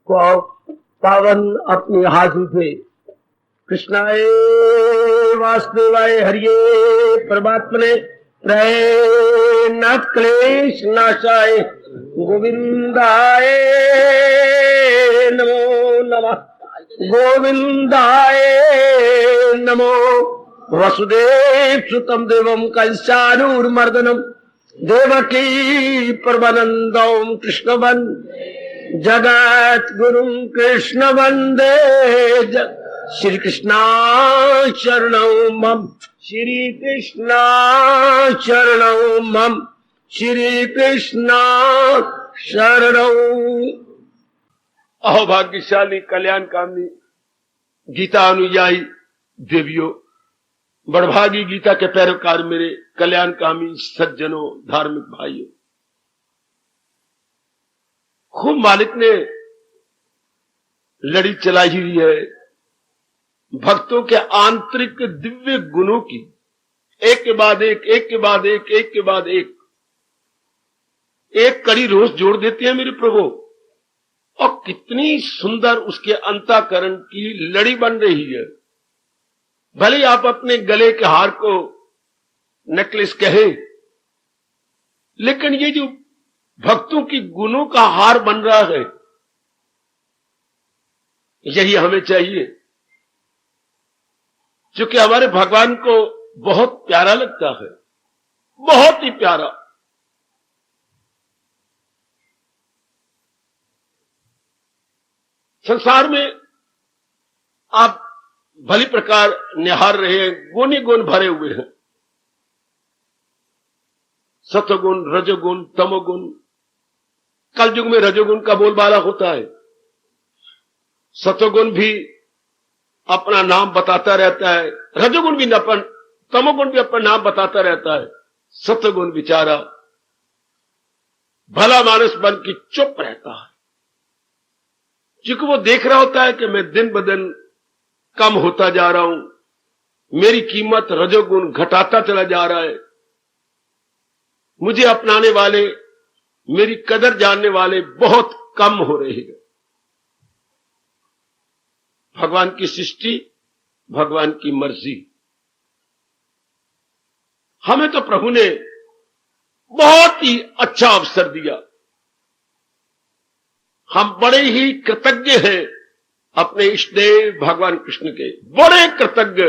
पावन अपने हाथ उठे। कृष्णाय वासुदेवाय हरिये परमात्मने प्रय न क्लेश नाशाय गोविंदाय नमो नमः। गोविंदाय नमो। वसुदेव सुतम देवम कंसानूरमर्दनम देवकी परमानंदम कृष्ण जगत गुरु कृष्ण वंदे श्री कृष्णा शरणौ मम। श्री कृष्णा शरणौ मम। श्री कृष्णा शरणौ। अहो भाग्यशाली कल्याणकामी गीता अनुयायी देवियों, बड़भागी गीता के पैरोकार मेरे कल्याणकामी सज्जनों, धार्मिक भाइयों, खूब मालिक ने लड़ी चलाई हुई है भक्तों के आंतरिक दिव्य गुणों की, एक के बाद एक, एक के बाद एक, एक के बाद एक कड़ी रोज जोड़ देते हैं मेरे प्रभु। और कितनी सुंदर उसके अंतःकरण की लड़ी बन रही है। भले आप अपने गले के हार को नेकलेस कहे, लेकिन ये जो भक्तों की गुणों का हार बन रहा है, यही हमें चाहिए। क्योंकि हमारे भगवान को बहुत प्यारा लगता है, बहुत ही प्यारा। संसार में आप भली प्रकार निहार रहे हैं, गुण गुण भरे हुए हैं। सतगुण, रजोगुण, तमोगुण। कलयुग में रजोगुण का बोलबाला होता है। सतोगुण भी अपना नाम बताता रहता है, रजोगुण भी तमोगुण भी अपना नाम बताता रहता है। सतगुण बेचारा भला मानस बन के चुप रहता है, क्योंकि वो देख रहा होता है कि मैं दिन ब दिन कम होता जा रहा हूं, मेरी कीमत रजोगुण घटाता चला जा रहा है। मुझे अपनाने वाले, मेरी कदर जानने वाले बहुत कम हो रहे हैं। भगवान की सृष्टि, भगवान की मर्जी। हमें तो प्रभु ने बहुत ही अच्छा अवसर दिया। हम बड़े ही कृतज्ञ हैं अपने इष्टदेव भगवान कृष्ण के, बड़े कृतज्ञ,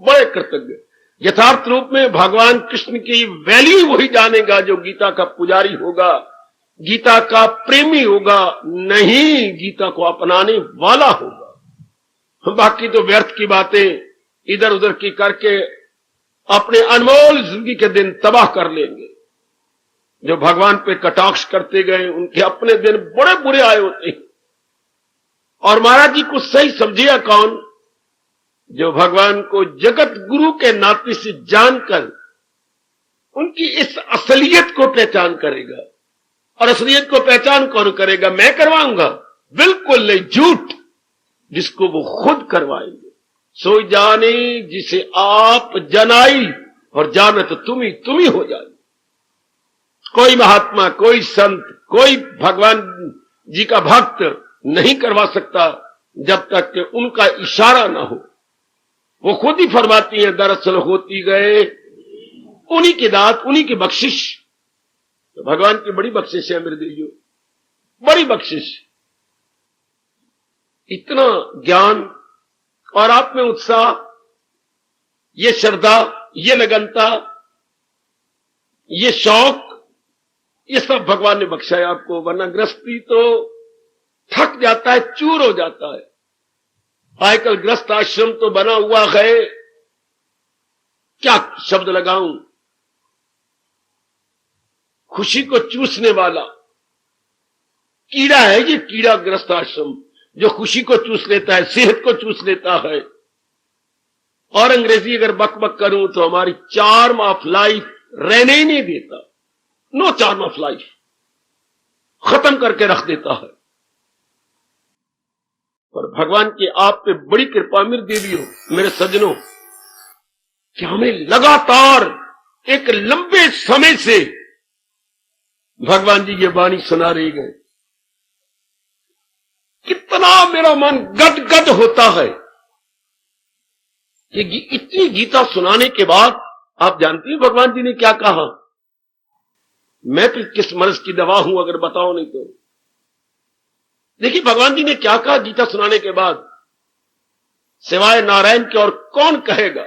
बड़े कृतज्ञ। यथार्थ रूप में भगवान कृष्ण की वैल्यू वही जानेगा जो गीता का पुजारी होगा, गीता का प्रेमी होगा, नहीं गीता को अपनाने वाला होगा। बाकी तो व्यर्थ की बातें इधर उधर की करके अपने अनमोल जिंदगी के दिन तबाह कर लेंगे। जो भगवान पे कटाक्ष करते गए, उनके अपने दिन बड़े बुरे आए होते हैं। और महाराज जी को सही समझिएगा कौन? जो भगवान को जगत गुरु के नाते से जानकर उनकी इस असलियत को पहचान करेगा। और असलियत को पहचान कौन करेगा? मैं करवाऊंगा? बिल्कुल नहीं, झूठ। जिसको वो खुद करवाएंगे। सो जाने जिसे आप जनाई, और जाने तो तुम ही हो जाए। कोई महात्मा, कोई संत, कोई भगवान जी का भक्त नहीं करवा सकता जब तक कि उनका इशारा ना हो। वो खुद ही फरमाती हैं, दरअसल होती गए उन्हीं की दात, उन्हीं की बख्शिश। तो भगवान की बड़ी बख्शिश है मेरे देवियों, बड़ी बख्शिश। इतना ज्ञान और आप में उत्साह, ये श्रद्धा, ये लगनता, ये शौक, ये सब भगवान ने बख्शा है आपको। वरना गृहस्थी तो थक जाता है, चूर हो जाता है। आजकल गृहस्थ आश्रम तो बना हुआ है, क्या शब्द लगाऊं, खुशी को चूसने वाला कीड़ा है ये कीड़ा ग्रस्त आश्रम, जो खुशी को चूस लेता है, सेहत को चूस लेता है। और अंग्रेजी अगर बक करूं तो हमारी चार्म ऑफ लाइफ रहने ही नहीं देता। नो चार्म ऑफ लाइफ, खत्म करके रख देता है। पर भगवान की आप पे बड़ी कृपा मेरी देवियों, मेरे सज्जनों, कि हमें लगातार एक लंबे समय से भगवान जी ये वाणी सुना रहे गए। इतना मेरा मन गदगद होता है कि इतनी गीता सुनाने के बाद आप जानती हैं भगवान जी ने क्या कहा। मैं फिर किस मर्ज की दवा हूं अगर बताओ नहीं तो। देखिए भगवान जी ने क्या कहा गीता सुनाने के बाद, सिवाय नारायण के और कौन कहेगा।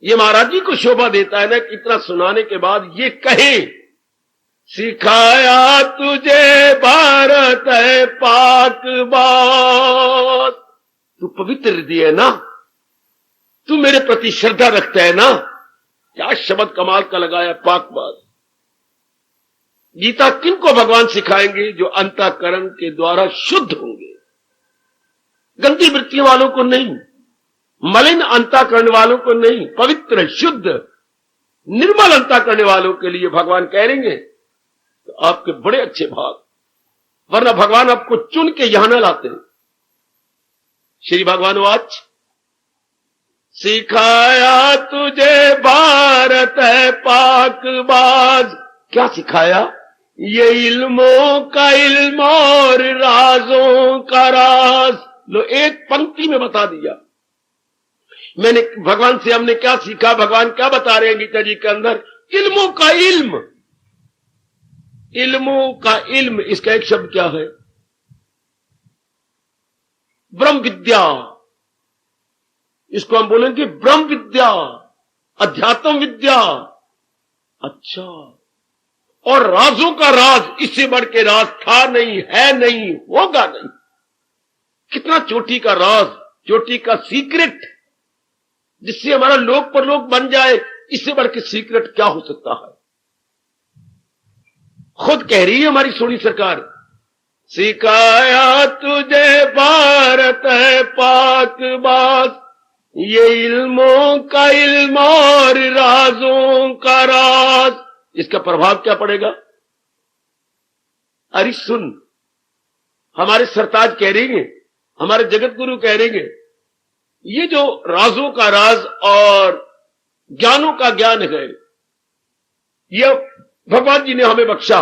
ये महाराज जी को शोभा देता है ना कि इतना सुनाने के बाद ये कहे, सिखाया तुझे भारत है पाक बात। तू पवित्र हृदय है ना, तू मेरे प्रति श्रद्धा रखता है ना। क्या शब्द कमाल का लगाया, पाक बात। गीता किनको भगवान सिखाएंगे? जो अंतःकरण के द्वारा शुद्ध होंगे, गंदी वृत्तियों वालों को नहीं, मलिन अंतःकरण वालों को नहीं, पवित्र शुद्ध निर्मल अंतःकरण वालों के लिए भगवान कहेंगे तो आपके बड़े अच्छे भाग। वरना भगवान आपको चुन के यहां न लाते। श्री भगवान वाच, सिखाया तुझे भारत है पाक बाज। क्या सिखाया? ये इल्मों का इल्म और राजों का राज। लो एक पंक्ति में बता दिया। मैंने भगवान से हमने क्या सीखा, भगवान क्या बता रहे हैं गीता जी के अंदर? इल्मों का इल्म। इल्मों का इल्म, इसका एक शब्द क्या है? ब्रह्म विद्या। इसको हम बोलेंगे ब्रह्म विद्या, अध्यात्म विद्या। अच्छा, और राजों का राज, इससे बढ़ के राज था नहीं, है नहीं, होगा नहीं। कितना चोटी का राज, चोटी का सीक्रेट, जिससे हमारा लोक परलोक बन जाए, इससे बढ़ के सीक्रेट क्या हो सकता है? खुद कह रही है हमारी सोनी सरकार, सिखाया तुझे भारत है पाक बात, ये इल्मों का इल्म और राजों का राज। इसका प्रभाव क्या पड़ेगा? अरे सुन, हमारे सरताज कह रहे हैं, हमारे जगत गुरु कह रहे हैं, ये जो राजों का राज और ज्ञानों का ज्ञान है, यह भगवान जी ने हमें बख्शा।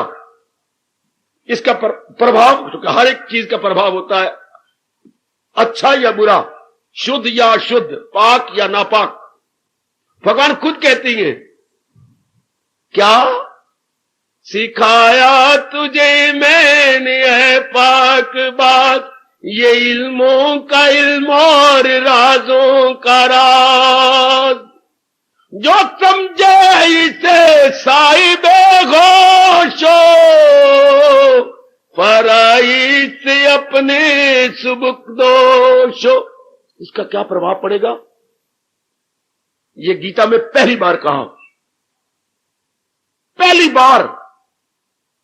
इसका प्रभाव, तो हर एक चीज का प्रभाव होता है, अच्छा या बुरा, शुद्ध या अशुद्ध, पाक या नापाक। भगवान खुद कहती हैं, क्या सिखाया तुझे मैंने है पाक बात, ये इल्मों का इल्म और राजों का राज। जो समझे इसे साहिबे होशो, फराई से अपने सुबुक दोषो। इसका क्या प्रभाव पड़ेगा? ये गीता में पहली बार कहा, पहली बार।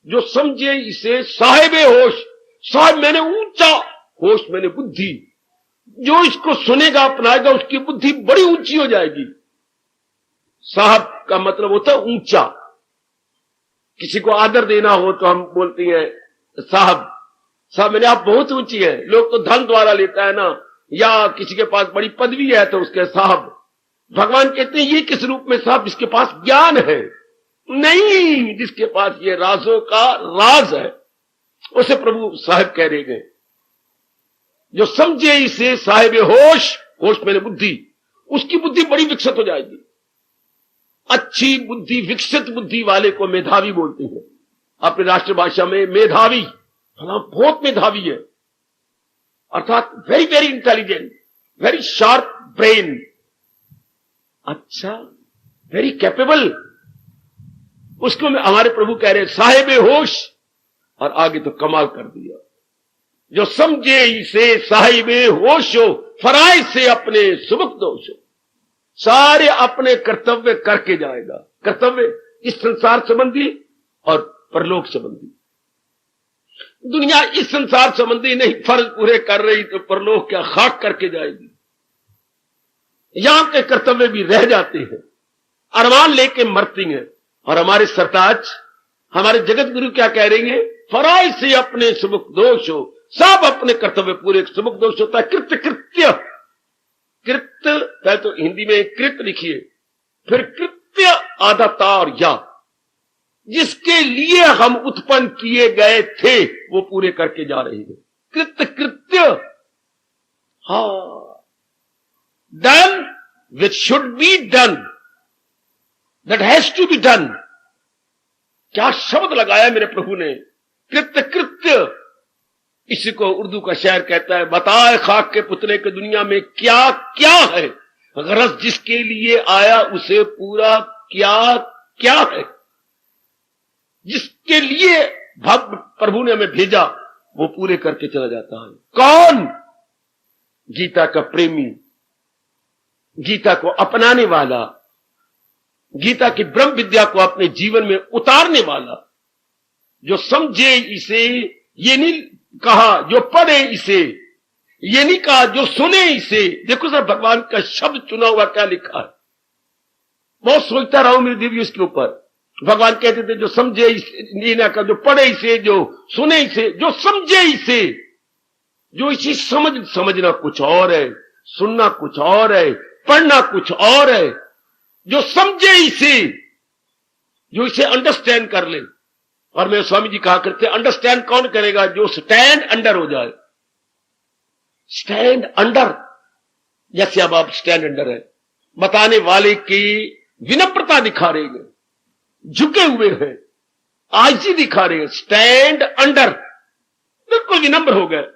जो समझे इसे साहिबे होश, साहिब मैंने ऊंचा, होश मैंने बुद्धि। जो इसको सुनेगा, अपनाएगा, उसकी बुद्धि बड़ी ऊंची हो जाएगी। साहब का मतलब होता है ऊंचा। किसी को आदर देना हो तो हम बोलते हैं साहब, साहब मैंने आप बहुत ऊंची है। लोग तो धन द्वारा लेता है ना, या किसी के पास बड़ी पदवी है तो उसके साहब। भगवान कहते हैं ये किस रूप में साहब? जिसके पास ज्ञान है, नहीं जिसके पास ये राजों का राज है, उसे प्रभु साहिब कह रहे हैं। जो समझे इसे साहिब होश, होश मैंने बुद्धि, उसकी बुद्धि बड़ी विकसित हो जाएगी। अच्छी बुद्धि, विकसित बुद्धि वाले को मेधावी बोलते हैं। अपनी राष्ट्रभाषा में मेधावी, बहुत मेधावी है, अर्थात very very intelligent, very sharp brain. अच्छा, वेरी कैपेबल, उसको हमारे प्रभु कह रहे साहिब होश। और आगे तो कमाल कर दिया, जो समझे इसे साहिब होश हो, फराय से अपने सुबुक दोष हो। सारे अपने कर्तव्य करके जाएगा। कर्तव्य इस संसार संबंधी और परलोक संबंधी। दुनिया इस संसार संबंधी नहीं फर्ज पूरे कर रही तो परलोक क्या खाक करके जाएगी। यहां के कर्तव्य भी रह जाते हैं, अरमान लेके मरती हैं। और हमारे सरताज, हमारे जगत गुरु क्या कह रहे हैं? फराय से अपने सुमुख दोष हो, सब अपने कर्तव्य पूरे। सुमुख दोष होता है कृत्य, कृत्य, कृत्य, पहले तो हिंदी में कृत लिखिए, फिर कृत्य आधा ता और या, जिसके लिए हम उत्पन्न किए गए थे वो पूरे करके जा रहे हैं। कृत्य, हाँ, done which should be done, that has to be done. क्या शब्द लगाया मेरे प्रभु ने, कृत्य। इसी को उर्दू का शायर कहता है, बताए खाक के पुतले के दुनिया में क्या क्या है, गरज जिसके लिए आया उसे पूरा क्या क्या है। जिसके लिए प्रभु ने हमें भेजा वो पूरे करके चला जाता है। कौन? गीता का प्रेमी, गीता को अपनाने वाला, गीता की ब्रह्म विद्या को अपने जीवन में उतारने वाला, जो समझे इसे, ये नहीं कहा जो पढ़े इसे, ये नहीं कहा जो सुने इसे। देखो सर, भगवान का शब्द चुना हुआ क्या लिखा है। बहुत सोचता रहा हूं मेरे दिव्य इसके ऊपर। भगवान कहते थे जो समझे इसे, ना कहा जो पढ़े इसे, जो सुने इसे, जो समझे इसे। जो इसे समझना कुछ और है, सुनना कुछ और है, पढ़ना कुछ और है। जो समझे इसे, जो इसे अंडरस्टैंड कर ले। और मेरे स्वामी जी कहा करते, अंडरस्टैंड कौन करेगा? जो स्टैंड अंडर हो जाए। स्टैंड अंडर, जैसे अब आप स्टैंड अंडर है, बताने वाले की विनम्रता दिखा रहे हैं, झुके हुए हैं, आजी दिखा रहे हैं, स्टैंड अंडर, बिल्कुल विनम्र हो गए।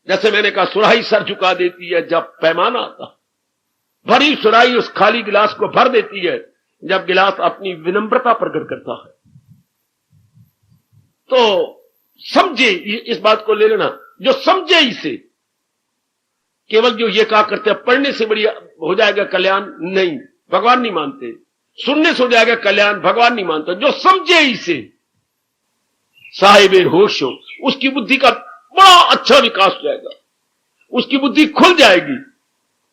जैसे मैंने कहा, सुराही सर झुका देती है जब पैमाना आता, भरी सुराही उस खाली गिलास को भर देती है जब गिलास अपनी विनम्रता प्रकट करता है। तो समझे, इस बात को ले लेना, जो समझे इसे। केवल जो ये कहा करते हैं पढ़ने से बड़ी हो जाएगा कल्याण, नहीं, भगवान नहीं मानते। सुनने से हो जाएगा कल्याण, भगवान नहीं मानता। जो समझे इसे, साहिब होश हो, उसकी बुद्धि का बड़ा अच्छा विकास हो जाएगा, उसकी बुद्धि खुल जाएगी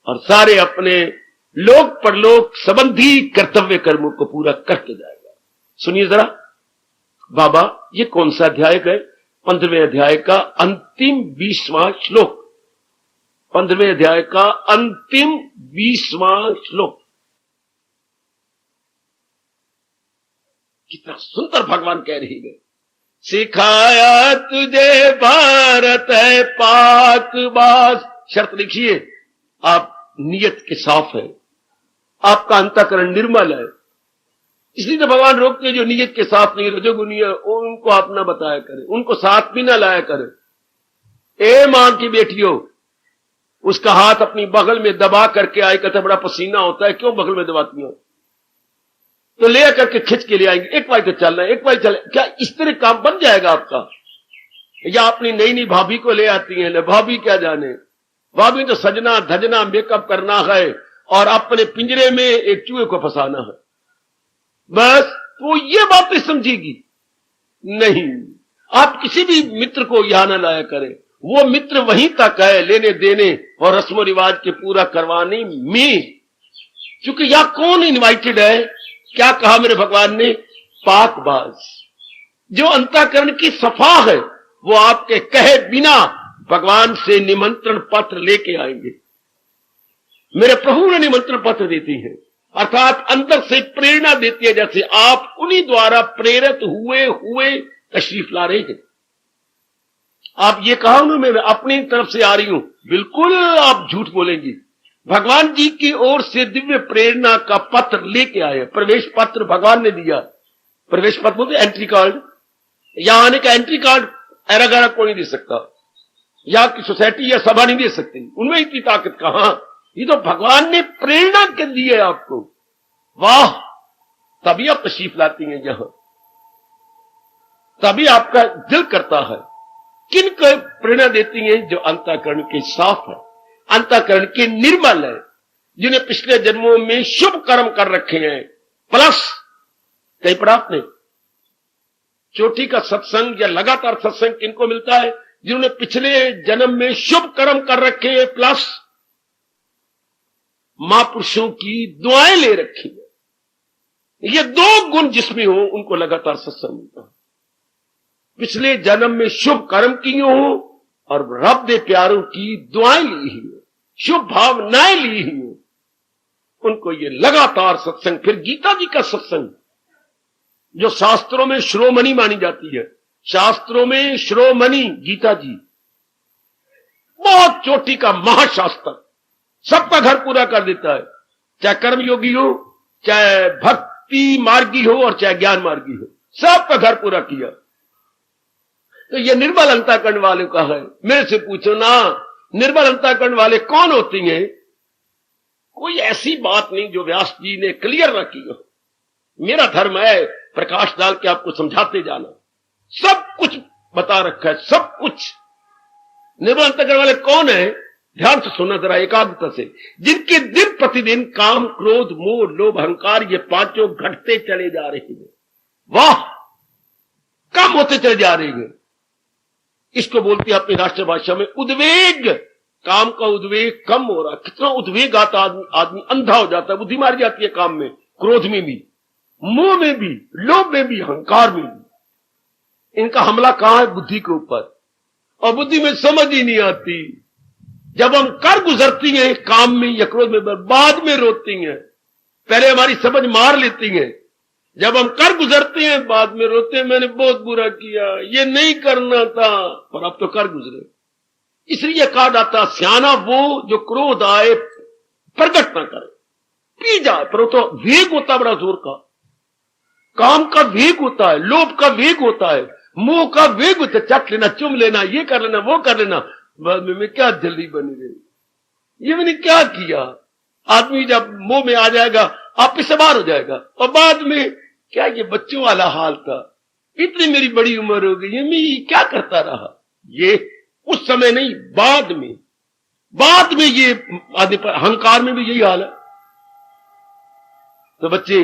और सारे अपने लोक परलोक संबंधी कर्तव्य कर्मों को पूरा करके जाएगा। सुनिए जरा बाबा, ये कौन सा अध्याय है? 15वें अध्याय का अंतिम 20वां श्लोक। 15वें अध्याय का अंतिम 20वां श्लोक। कितना सुंदर भगवान कह रही है, सिखाया तुझे भारत है पाक बास। शर्त लिखिए, आप नियत के साफ है, आपका अंतःकरण निर्मल है। इसलिए तो भगवान रोकते हैं जो नियत के साथ नहीं, रजोगुनी है, उनको आप ना बताया करें, उनको साथ भी ना लाया करें। ए मां की बेटियों, उसका हाथ अपनी बगल में दबा करके आए, कहते बड़ा पसीना होता है, क्यों बगल में दबाती हो? तो ले करके खिंच के ले आएंगे, एक बार तो चलना है, एक बार चल। क्या इस तरह काम बन जाएगा आपका? या अपनी नई नई भाभी को ले आती है, भाभी क्या जाने, भाभी तो सजना धजना मेकअप करना है और अपने पिंजरे में एक चूहे को फंसाना है, बस। तो ये बात समझेगी नहीं। आप किसी भी मित्र को यहां ना लाया करें, वो मित्र वहीं तक है, लेने देने और रस्मो रिवाज के पूरा करवाने में। क्योंकि यहां कौन इनवाइटेड है? क्या कहा मेरे भगवान ने? पाकबाज। जो अंतःकरण की सफा है, वो आपके कहे बिना भगवान से निमंत्रण पत्र लेके आएंगे। मेरे प्रभु ने निमंत्रण पत्र देती है, अर्थात अंदर से प्रेरणा देती है, जैसे आप उन्हीं द्वारा प्रेरित हुए तशरीफ ला रहे हैं। आप ये कहा ना मैं अपनी तरफ से आ रही हूं, बिल्कुल आप झूठ बोलेंगी। भगवान जी की ओर से दिव्य प्रेरणा का पत्र लेके आए, प्रवेश पत्र भगवान ने दिया। प्रवेश पत्र बोलते एंट्री कार्ड। यहां आने का एंट्री कार्ड एरा कोई नहीं दे सकता, यहाँ की सोसाइटी या सभा नहीं दे सकती, उनमें इतनी ताकत कहां। ये तो भगवान ने प्रेरणा के दी है आपको, वाह। तभी आप तशरीफ लाती हैं यहां, तभी आपका दिल करता है। किन को प्रेरणा देती हैं? जो अंतःकरण के साफ है, अंतःकरण के निर्मल है, जिन्हें पिछले जन्मों में शुभ कर्म कर रखे हैं। प्लस कहीं पढ़ा आपने चोटी का सत्संग या लगातार सत्संग किनको मिलता है? जिन्होंने पिछले जन्म में शुभ कर्म कर रखे हैं, प्लस महापुरुषों की दुआएं ले रखी है। ये दो गुण जिसमें हो उनको लगातार सत्संग मिलता है। पिछले जन्म में शुभ कर्म किए हो और रब दे प्यारों की दुआएं ली ही हो, शुभ भावनाएं ली ही हो, उनको ये लगातार सत्संग। फिर गीता जी का सत्संग जो शास्त्रों में शिरोमणि मानी जाती है, शास्त्रों में शिरोमणि गीता जी, बहुत चोटी का महाशास्त्र, सबका घर पूरा कर देता है, चाहे कर्मयोगी हो, चाहे भक्ति मार्गी हो और चाहे ज्ञान मार्गी हो, सबका घर पूरा किया। तो ये निर्मल अंतःकरण वाले का है। मेरे से पूछो ना, निर्मल अंतःकरण वाले कौन होती हैं? कोई ऐसी बात नहीं जो व्यास जी ने क्लियर न की हो। मेरा धर्म है प्रकाश डाल के आपको समझाते जाना, सब कुछ बता रखा है, सब कुछ। निर्मल अंतःकरण वाले कौन है? ध्यान से सुनना जरा, एकाग्रता से। जिनके दिन प्रतिदिन काम, क्रोध, मोह, लोभ, अहंकार ये पांचों घटते चले जा रहे हैं। वाह, कम होते चले जा रहे हैं। इसको बोलती है अपनी राष्ट्रभाषा में उद्वेग। काम का उद्वेग कम हो रहा। कितना उद्वेग आता, आदमी अंधा हो जाता है, बुद्धि मारी जाती है काम में, क्रोध में भी, मोह में भी, लोभ में भी, अहंकार में भी। इनका हमला कहां है? बुद्धि के ऊपर। और बुद्धि में समझ ही नहीं आती। जब हम कर गुजरती हैं काम में या क्रोध में, बाद में रोती हैं। पहले हमारी समझ मार लेती है, जब हम कर गुजरते हैं बाद में रोते हैं, मैंने बहुत बुरा किया, ये नहीं करना था, पर अब तो कर गुजरे। इसलिए कहा जाता सियाना वो जो क्रोध आए प्रकट ना करे, पी जाए, पर वो तो वेग होता बड़ा जोर का। काम का वेग होता है, लोभ का वेग होता है, मोह का वेग होता है, चट लेना, चुम लेना, ये कर लेना, वो कर लेना। बाद में क्या जल्दी बनी रही, ये मैंने क्या किया। आदमी जब मोह में आ जाएगा आप इससे बाहर हो जाएगा, और बाद में क्या ये बच्चों वाला हाल था, इतनी मेरी बड़ी उम्र हो गई, मैं क्या करता रहा। ये उस समय नहीं, बाद में ये आदमी पर अहंकार में भी यही हाल है। तो बच्चे,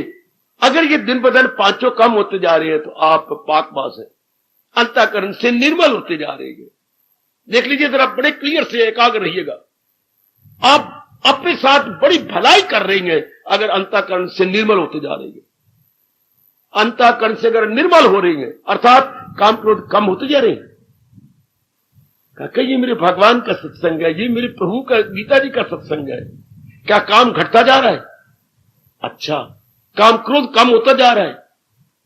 अगर ये दिन ब दिन पांचों कम होते जा रहे हैं तो आप पाकबाज हैं, अंतःकरण से निर्मल होते जा रहे हैं। देख लीजिए जरा, बड़े क्लियर से एकाग्र रहिएगा। आप अपने साथ बड़ी भलाई कर रही हैं अगर अंतःकरण से निर्मल होते जा रही है। अंतःकरण से अगर निर्मल हो रही है अर्थात काम क्रोध कम होते जा रहे हैं। कहा ये मेरे भगवान का सत्संग है, ये मेरे प्रभु का, गीता जी का सत्संग है। क्या काम घटता जा रहा है? अच्छा, काम क्रोध कम होता जा रहा है,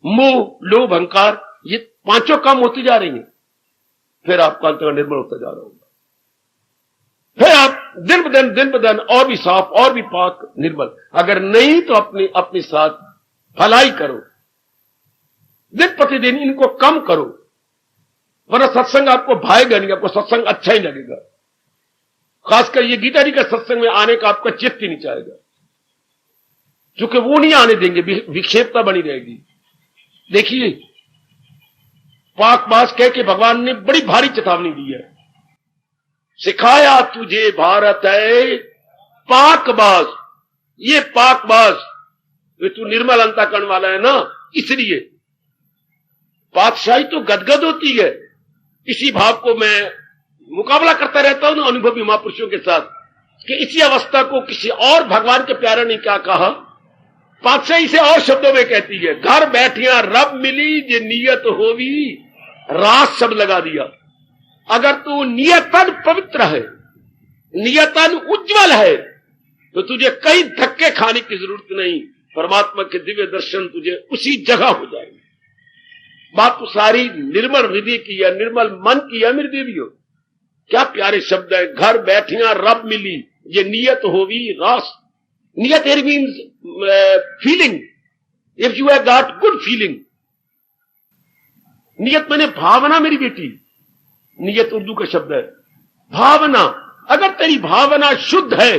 मोह, लोभ, अहंकार ये पांचों कम होती जा रही हैं। फिर आपका अंतःकरण निर्मल होता जा रहा होगा। फिर आप दिन ब दिन और भी साफ, और भी पाक, निर्मल। अगर नहीं तो अपने साथ भलाई करो, दिन प्रतिदिन इनको कम करो, वरना सत्संग आपको भाएगा नहीं, आपको सत्संग अच्छा ही लगेगा। खासकर ये गीता जी का सत्संग में आने का आपका चित्त ही नहीं चाहेगा, क्योंकि वो नहीं आने देंगे, विक्षेपता बनी रहेगी। देखिए, पाकबाज कह के भगवान ने बड़ी भारी चेतावनी दी है। सिखाया तुझे भारत है पाकबाज। ये पाकबाज, तू निर्मल अंतःकरण वाला है ना, इसलिए पातशाही तो गदगद होती है। इसी भाव को मैं मुकाबला करता रहता हूं ना अनुभवी महापुरुषों के साथ, कि इसी अवस्था को किसी और भगवान के प्यारे ने क्या कहा। पातशाही से और शब्दों में कहती है, घर बैठिया रब मिली जे नियत होवी रास शब्द लगा दिया। अगर तू नियतन पवित्र है, नियतन उज्जवल है, तो तुझे कई धक्के खाने की जरूरत नहीं, परमात्मा के दिव्य दर्शन तुझे उसी जगह हो जाएंगे। बात तो सारी निर्मल हृदय की है, निर्मल मन की है। मेरी देवियों, क्या प्यारे शब्द है, घर बैठिया रब मिली ये नियत होवी रास। नियत here means feeling. If you have got good feeling. नियत मैंने भावना मेरी बेटी, नियत उर्दू का शब्द है, भावना। अगर तेरी भावना शुद्ध है,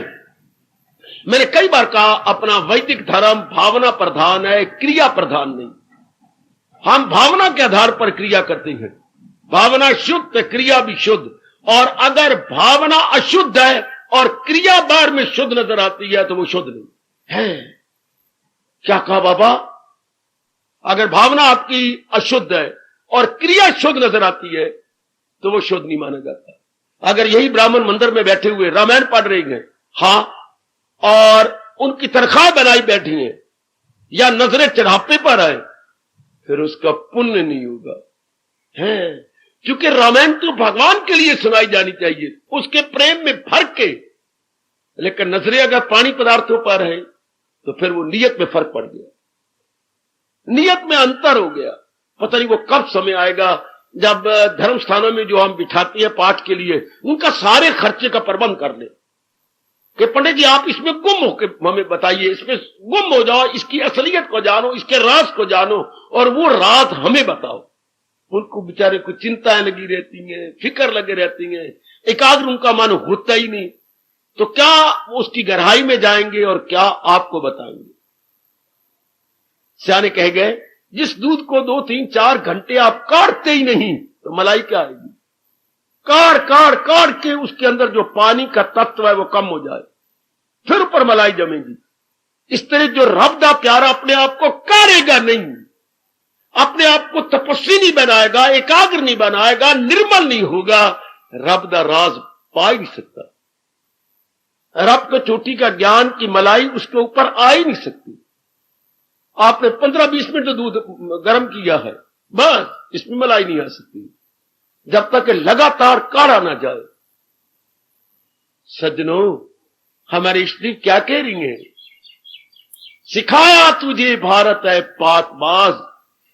मैंने कई बार कहा अपना वैदिक धर्म भावना प्रधान है, क्रिया प्रधान नहीं। हम भावना के आधार पर क्रिया करते हैं, भावना शुद्ध क्रिया भी शुद्ध। और अगर भावना अशुद्ध है और क्रिया बार में शुद्ध नजर आती है तो वो शुद्ध नहीं है। क्या कहा बाबा? अगर भावना आपकी अशुद्ध है और क्रिया शुद्ध नजर आती है तो वो शुद्ध नहीं माना जाता। अगर यही ब्राह्मण मंदिर में बैठे हुए रामायण पढ़ रहे हैं, हाँ, और उनकी तनख्वाह बनाई बैठी है या नजरें चढ़ापे पर आए, फिर उसका पुण्य नहीं होगा, है। क्योंकि रामायण तो भगवान के लिए सुनाई जानी चाहिए, उसके प्रेम में भर के। लेकिन नजरें अगर पानी पदार्थों पर है तो फिर वो नियत में फर्क पड़ गया, नियत में अंतर हो गया। पता नहीं वो कब समय आएगा जब धर्म स्थानों में जो हम बिठाते हैं पाठ के लिए, उनका सारे खर्चे का प्रबंध कर ले कि पंडित जी आप इसमें गुम होकर हमें बताइए, इसमें गुम हो जाओ, इसकी असलियत को जानो, इसके राज को जानो और वो राज हमें बताओ। उनको बेचारे को चिंताएं लगी रहती हैं, फिक्र लगे रहती हैं, एकाग्र उनका मन होता ही नहीं। तो क्या वो उसकी गहराई में जाएंगे और क्या आपको बताएंगे? सियाने कह गए, जिस दूध को 2, 3, 4 घंटे आप काटते ही नहीं तो मलाई क्या आएगी? काट के उसके अंदर जो पानी का तत्व है वो कम हो जाए, फिर ऊपर मलाई जमेगी। इस तरह जो रब दा प्यारा अपने आप को कारेगा नहीं, अपने आप को तपस्वी नहीं बनाएगा, एकाग्र नहीं बनाएगा, निर्मल नहीं होगा, रब दा राज पा ही नहीं सकता। रब को चोटी का ज्ञान की मलाई उसके ऊपर आ ही नहीं सकती। आपने 15-20 मिनट दूध गर्म किया है, बस इसमें मलाई नहीं आ सकती जब तक लगातार काढ़ा ना जाए। सज्जनों, हमारी स्त्री क्या कह रही है? सिखाया तुझे भारत है पातबाज।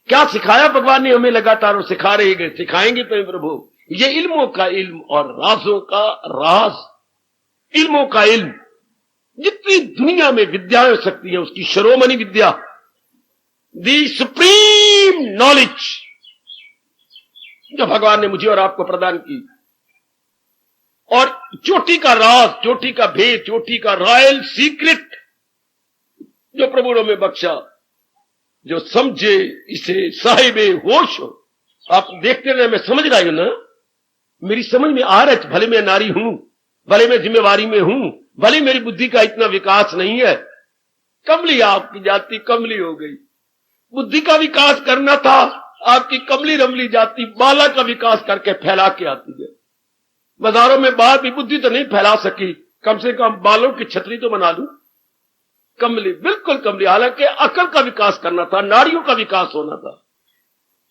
क्या सिखाया भगवान ने हमें? लगातार वो सिखा रहे गए, सिखाएंगे तो प्रभु। ये इल्मों का इल्म और राजों का राज, इल्मों का इल्म। जितनी दुनिया में विद्याएं हो सकती है उसकी शिरोमणि विद्या, दी सुप्रीम नॉलेज जो भगवान ने मुझे और आपको प्रदान की, और चोटी का राज, चोटी का भेद, चोटी का रॉयल सीक्रेट जो प्रभु ने हमें बख्शा, जो समझे इसे साहिबे होश हो। आप देखते रहे, मैं समझ रहा हूं ना, मेरी समझ में आ रहा है। भले मैं नारी हूं, भले मैं जिम्मेवारी में हूं, भले मेरी बुद्धि का इतना विकास नहीं है, कमली आपकी जाति कमली हो गई। बुद्धि का विकास करना था, आपकी कमली रमली जाति बाला का विकास करके फैला के आती है। बाजारों में बाहर भी बुद्धि तो नहीं फैला सकी, कम से कम बालों की छतरी तो बना लूं। कमली, बिल्कुल कमली। हालांकि अकल का विकास करना था, नाड़ियों का विकास होना था।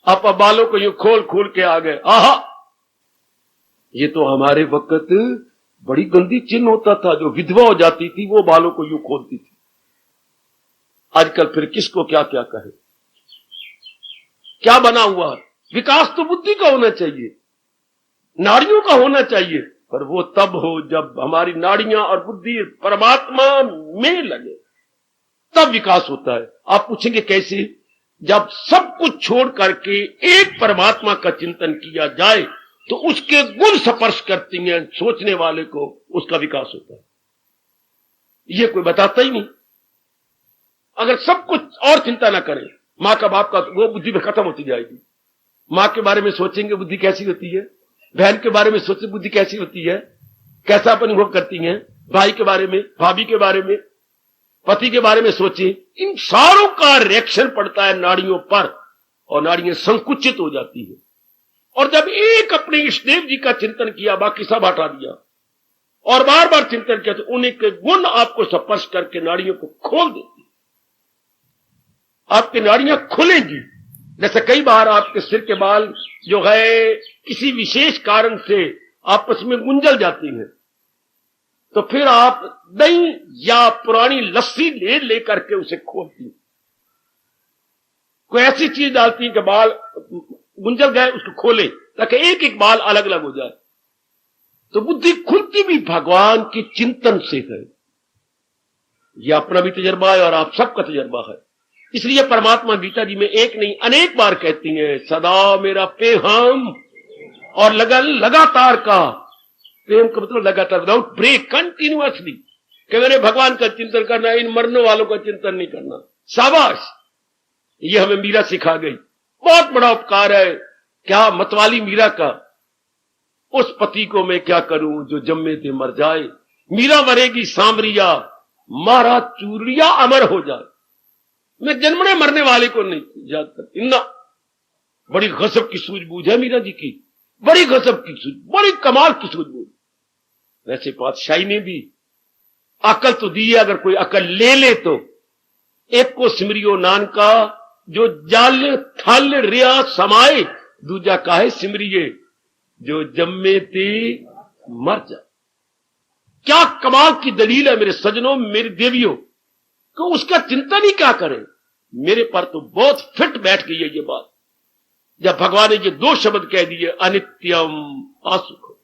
आप बालों को यूं खोल खोल के आ गए। आहा, ये तो हमारे वक्त बड़ी गंदी चिन्ह होता था। जो विधवा हो जाती थी वो बालों को यूं खोलती थी। आजकल फिर किसको क्या क्या कहे? क्या बना हुआ? विकास तो बुद्धि का होना चाहिए, नाड़ियों का होना चाहिए, पर वो तब हो जब हमारी नाड़ियां और बुद्धि परमात्मा में लगे, तब विकास होता है। आप पूछेंगे कैसे? जब सब कुछ छोड़ करके एक परमात्मा का चिंतन किया जाए तो उसके गुण स्पर्श करती हैं सोचने वाले को, उसका विकास होता है। ये कोई बताता ही नहीं। अगर सब कुछ और चिंता ना करें, मां का बाप का, वो बुद्धि में खत्म होती जाएगी। मां के बारे में सोचेंगे बुद्धि कैसी होती है, बहन के बारे में सोचे बुद्धि कैसी होती है, कैसा अपन अनुभव करती हैं, भाई के बारे में, भाभी के बारे में, पति के बारे में सोचे। इन सारों का रिएक्शन पड़ता है नाड़ियों पर और नाड़ियां संकुचित हो जाती है। और जब एक अपने इष्टदेव जी का चिंतन किया, बाकी सब हटा दिया और बार बार चिंतन किया, तो उन्हीं के गुण आपको स्पर्श करके नाड़ियों को खोल देती है। आपकी नाड़ियां खुलेंगी। जैसे कई बार आपके सिर के बाल जो है किसी विशेष कारण से आपस में गुंजल जाती हैं, तो फिर आप दही या पुरानी लस्सी ले करके उसे खोलती, कोई ऐसी चीज डालती कि बाल गुंजल गए उसको खोले ताकि एक एक बाल अलग अलग हो जाए। तो बुद्धि खुलती भी भगवान की चिंतन से है। यह अपना भी तजर्बा है और आप सबका तजर्बा है। इसलिए परमात्मा गीता जी में एक नहीं अनेक बार कहती हैं, सदा मेरा पेहम, और लगातार का प्रेम का मतलब लगातार, विदाउट ब्रेक, कंटिन्यूअसली, कि मैंने भगवान का चिंतन करना है, इन मरने वालों का चिंतन नहीं करना। शाबाश, ये हमें मीरा सिखा गई। बहुत बड़ा उपकार है क्या मतवाली मीरा का। उस पति को मैं क्या करूं जो जम्मे थे मर जाए, मीरा मरेगी सांवरिया, मारा चूरिया अमर हो जाए। मैं जन्मने मरने वाले को नहीं याद करती ना। बड़ी गजब की सूझबूझ है मीरा जी की, बड़ी गजब की सूझ, बड़ी कमाल की सूझबूझ। वैसे पातशाही ने भी अकल तो दी है, अगर कोई अकल ले ले तो। एक को सिमरियो नानका जो जाल थल रिया समाए, दूजा काहे सिमरिये जो जम्मे ते मर जा। क्या कमाल की दलील है मेरे सजनों, मेरी देवियों, कि उसका चिंतन ही क्या करें। मेरे पर तो बहुत फिट बैठ गई है ये बात। जब भगवान ने ये दो शब्द कह दिए, अनित्यम असुख,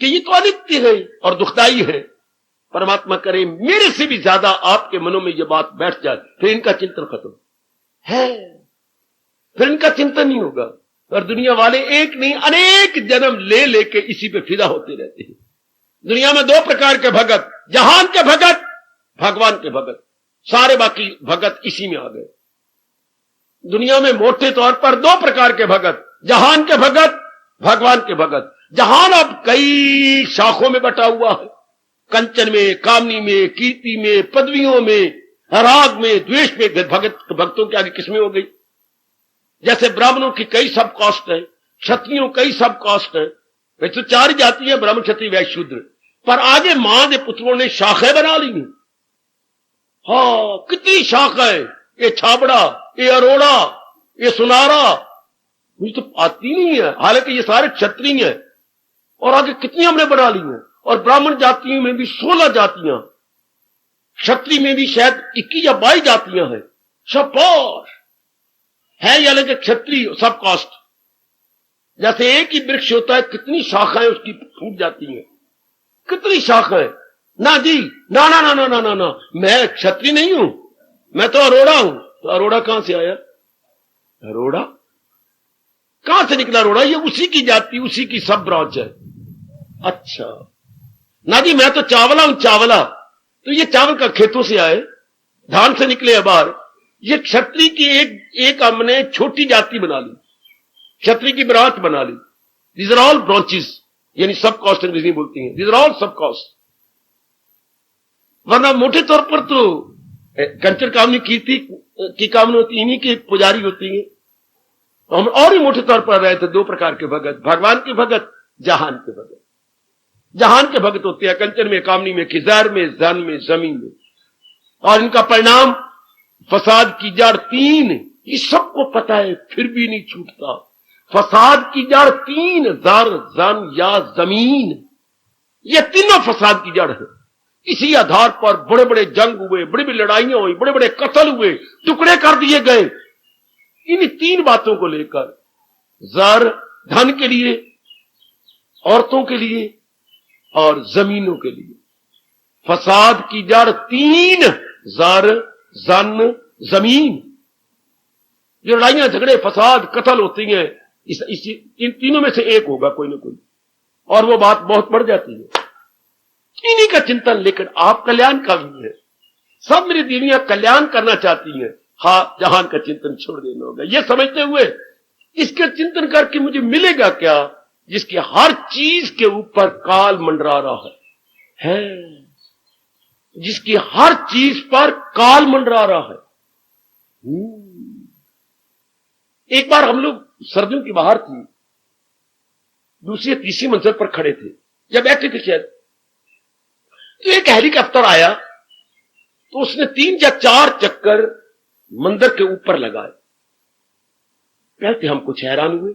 कि ये तो अनित्य है और दुखदाई है। परमात्मा करे मेरे से भी ज्यादा आपके मनों में ये बात बैठ जाए, फिर इनका चिंतन खत्म है, फिर इनका चिंतन नहीं होगा। और दुनिया वाले एक नहीं अनेक जन्म ले लेके इसी पे फिदा होते रहते हैं। दुनिया में दो प्रकार के भगत, जहान के भगत, भगवान के भगत, सारे बाकी भगत इसी में आ गए। दुनिया में मोटे तौर पर दो प्रकार के भगत, जहान के भगत, भगवान के भगत। जहान अब कई शाखों में बटा हुआ है, कंचन में, कामनी में, कीर्ति में, पदवियों में, राग में, द्वेष में। भक्तों के आगे किस्में हो गई। जैसे ब्राह्मणों की कई सब कास्ट है, क्षत्रियों कई सब कास्ट है, वैसे तो चार ही जाति है, ब्राह्मण, क्षत्रिय, वैश्य, शूद्र। पर आगे मां के पुत्रों ने शाखाएं बना ली। हाँ, कितनी शाखाएं, ये छाबड़ा, ये अरोड़ा, ये सुनारा, मुझे तो आती नहीं है, हालांकि ये सारे क्षत्रिय हैं। और आगे कितनी हमने बना ली हैं। और ब्राह्मण जातियों में भी 16 जातियां, क्षत्रिय में भी शायद 21 या 22 जातियां हैं। शाबाश है, या लगे क्षत्रिय सब कास्ट। जैसे एक ही वृक्ष होता है, कितनी शाखाएं उसकी फूट जाती हैं, कितनी शाखाएं। ना जी, ना ना ना ना ना ना ना, मैं क्षत्रिय नहीं हूं, मैं तो अरोड़ा हूं। तो अरोड़ा कहां से आया? अरोड़ा कहां से निकला? अरोड़ा ये उसी की जाति, उसी की सब ब्रांच है। अच्छा ना जी, मैं तो चावला हूं, चावला। तो ये चावल का खेतों से आए, धान से निकले है बाहर। ये क्षत्रिय की एक हमने छोटी जाति बना ली, क्षत्रिय की ब्रांच बना ली। दीज आर ऑल ब्रांचेस, यानी सब कास्ट अंग्रेजी बोलती हैं, दीज आर ऑल सब कास्ट। वरना मोटे तौर पर तो कंचन कामनी, कीर्ति की कामनी होती, इन्हीं के पुजारी होती है। तो हम और ही मोटे तौर पर रहे थे दो प्रकार के भगत, भगवान के भगत, जहान के भगत। जहान के भगत होते हैं कंचन में, कामनी में, खिजार में, जन में, जमीन में। और इनका परिणाम फसाद की जड़ 3, ये सबको पता है, फिर भी नहीं छूटता। फसाद की जड़ 3, जर, जन या जमीन, ये तीनों फसाद की जड़ है। इसी आधार पर बड़े बड़े जंग हुए, बड़ी बड़ी लड़ाइयां हुई, बड़े बड़े कत्ल हुए, टुकड़े कर दिए गए, इन 3 बातों को लेकर। जर धन के लिए, औरतों के लिए और जमीनों के लिए। फसाद की जड़ 3, जर, जन, जमीन। जो लड़ाइयां, झगड़े, फसाद, कत्ल होती हैं, इन तीनों में से एक होगा कोई ना कोई, और वो बात बहुत बढ़ जाती है। इन्हीं का चिंतन, लेकिन आप कल्याण का भी है। सब मेरी दीदियां कल्याण करना चाहती हैं। हाँ, जहान का चिंतन छोड़ देना होगा, ये समझते हुए इसके चिंतन करके मुझे मिलेगा क्या? जिसकी हर चीज के ऊपर काल मंडरा रहा है, जिसकी हर चीज पर काल मंडरा रहा है। एक बार हम लोग सर्दियों की बाहर थी, दूसरी तीसरी मंजिल पर खड़े थे, जब बैठे थे शायद, तो एक हेलीकॉप्टर आया, तो उसने 3 या 4 चक्कर मंदिर के ऊपर लगाए। कहते हम कुछ हैरान हुए,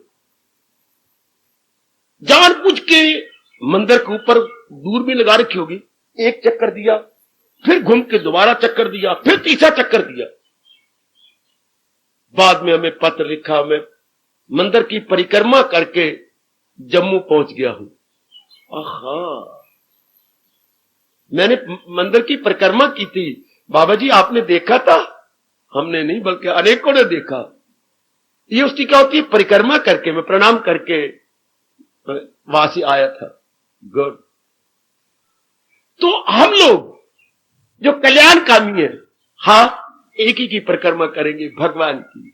जानबूझ के मंदिर के ऊपर दूरबीन लगा रखी होगी, एक चक्कर दिया, फिर घूम के दोबारा चक्कर दिया, फिर तीसरा चक्कर दिया। बाद में हमें पत्र लिखा, मैं मंदिर की परिक्रमा करके जम्मू पहुंच गया हूं। आहा, मैंने मंदिर की परिक्रमा की थी। बाबा जी आपने देखा था? हमने नहीं, बल्कि अनेकों ने देखा। ये उसकी क्या होती है? परिक्रमा करके, मैं प्रणाम करके वहां से आया था। गुड। तो हम लोग जो कल्याणकामी है, हाँ, एक ही की परिक्रमा करेंगे, भगवान की,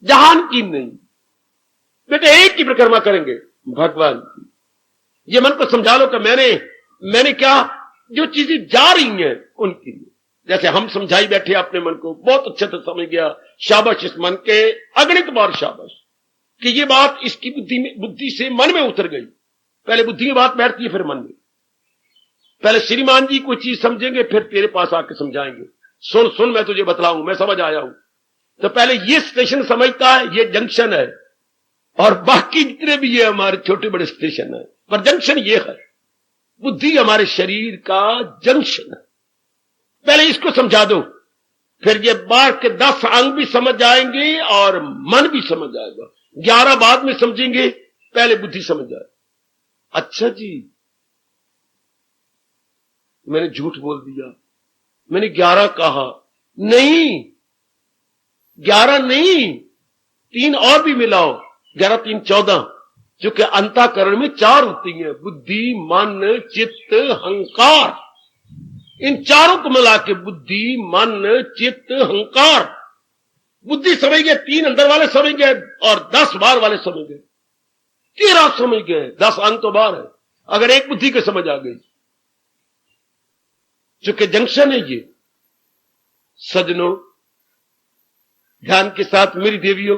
जहान की नहीं। बेटे एक की परिक्रमा करेंगे, भगवान की। ये मन को समझा लो कि मैंने क्या, जो चीजें जा रही हैं उनकी, जैसे हम समझाई बैठे अपने मन को, बहुत अच्छे से समझ गया। शाबाश इस मन के, अगणित बार शाबाश कि ये बात इसकी बुद्धि से मन में उतर गई। पहले बुद्धि में बात बैठती है, फिर मन में। पहले श्रीमान जी कोई चीज समझेंगे, फिर तेरे पास आके समझाएंगे। सुन मैं तुझे बतलाऊं, मैं समझ आया हूं। तो पहले ये स्टेशन समझता है, ये जंक्शन है, और बाकी जितने भी ये हमारे छोटे बड़े स्टेशन है, पर जंक्शन ये है, बुद्धि हमारे शरीर का जंक्शन है। पहले इसको समझा दो, फिर ये बाढ़ के 10 अंग भी समझ जाएंगे और मन भी समझ जाएगा। 11 बाद में समझेंगे, पहले बुद्धि समझ जाए। अच्छा जी, मैंने झूठ बोल दिया, मैंने 11 कहा। नहीं, 11 नहीं, 3 और भी मिलाओ, 11 3 14, क्योंकि अंतःकरण में 4 होती हैं, बुद्धि, मन, चित्त, अहंकार। इन चारों को मिला के बुद्धि, मन, चित्त, अहंकार। बुद्धि समझ गए, 3 अंदर वाले समझ गए और 10 बाहर वाले समझ गए, 13 समझ गए, 10 अंग तो बाहर है। अगर एक बुद्धि को समझ आ गई, चूंकि जंक्शन है ये। सजनों, ध्यान के साथ मेरी देवियों,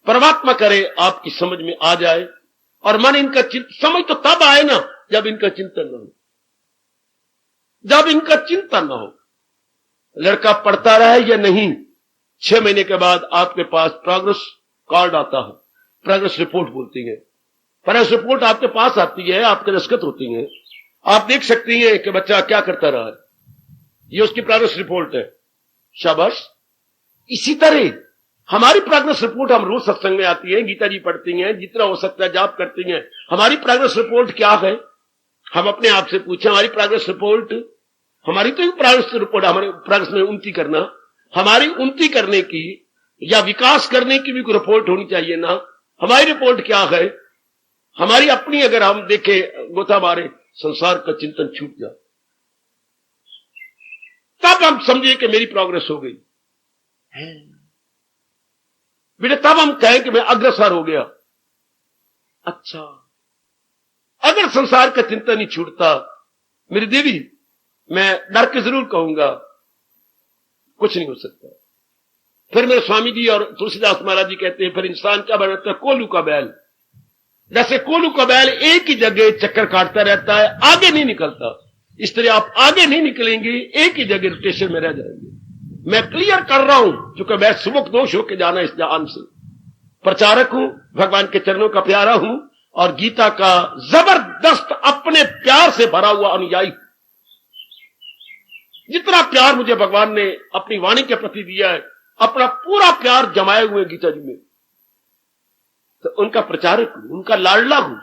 परमात्मा करे आपकी समझ में आ जाए और मन इनका समझ तो तब आए ना जब इनका चिंतन न हो, जब इनका चिंतन न हो। लड़का पढ़ता रहे या नहीं, 6 महीने के बाद आपके पास प्रोग्रेस कार्ड आता है, प्रोग्रेस रिपोर्ट बोलती है। प्रोग्रेस रिपोर्ट आपके पास आती है, आपके दस्तखत होती है, आप देख सकती हैं कि बच्चा क्या करता रहा है, ये उसकी प्रोग्रेस रिपोर्ट है। शाबाश। इसी तरह हमारी प्रोग्रेस रिपोर्ट, हम रोज सत्संग में आती है, गीता जी पढ़ती हैं, जितना हो सकता है जाप करती हैं, हमारी प्रोग्रेस रिपोर्ट क्या है? हम अपने आप से पूछें, हमारी प्रोग्रेस रिपोर्ट, हमारी तो प्रोग्रेस रिपोर्ट, हमारे प्रोग्रेस में उन्नति करना, हमारी उन्नति करने की या विकास करने की भी कोई रिपोर्ट होनी चाहिए ना। हमारी रिपोर्ट क्या है? हमारी अपनी अगर हम देखें, गोता मारे, संसार का चिंतन छूट जाए, तब हम समझिए कि मेरी प्रोग्रेस हो गई बेटे, तब हम कहें कि मैं अग्रसर हो गया। अच्छा, अगर संसार का चिंतन नहीं छूटता, मेरी देवी, मैं डर के जरूर कहूंगा कुछ नहीं हो सकता। फिर मेरे स्वामी जी और तुलसीदास महाराज जी कहते हैं, फिर इंसान क्या बनाता है? कोलू का बैल। जैसे कोलू का बैल एक ही जगह चक्कर काटता रहता है, आगे नहीं निकलता, इस तरह आप आगे नहीं निकलेंगे, एक ही जगह रोटेशन में रह जाएंगे। मैं क्लियर कर रहा हूं, क्योंकि मैं सुमुख दोष होकर जाना इस जहान से, प्रचारक हूं, भगवान के चरणों का प्यारा हूं और गीता का जबरदस्त अपने प्यार से भरा हुआ अनुयायी। जितना प्यार मुझे भगवान ने अपनी वाणी के प्रति दिया है, अपना पूरा प्यार जमाए हुए गीता जी में, तो उनका प्रचारक हूं, उनका लाडला हूं।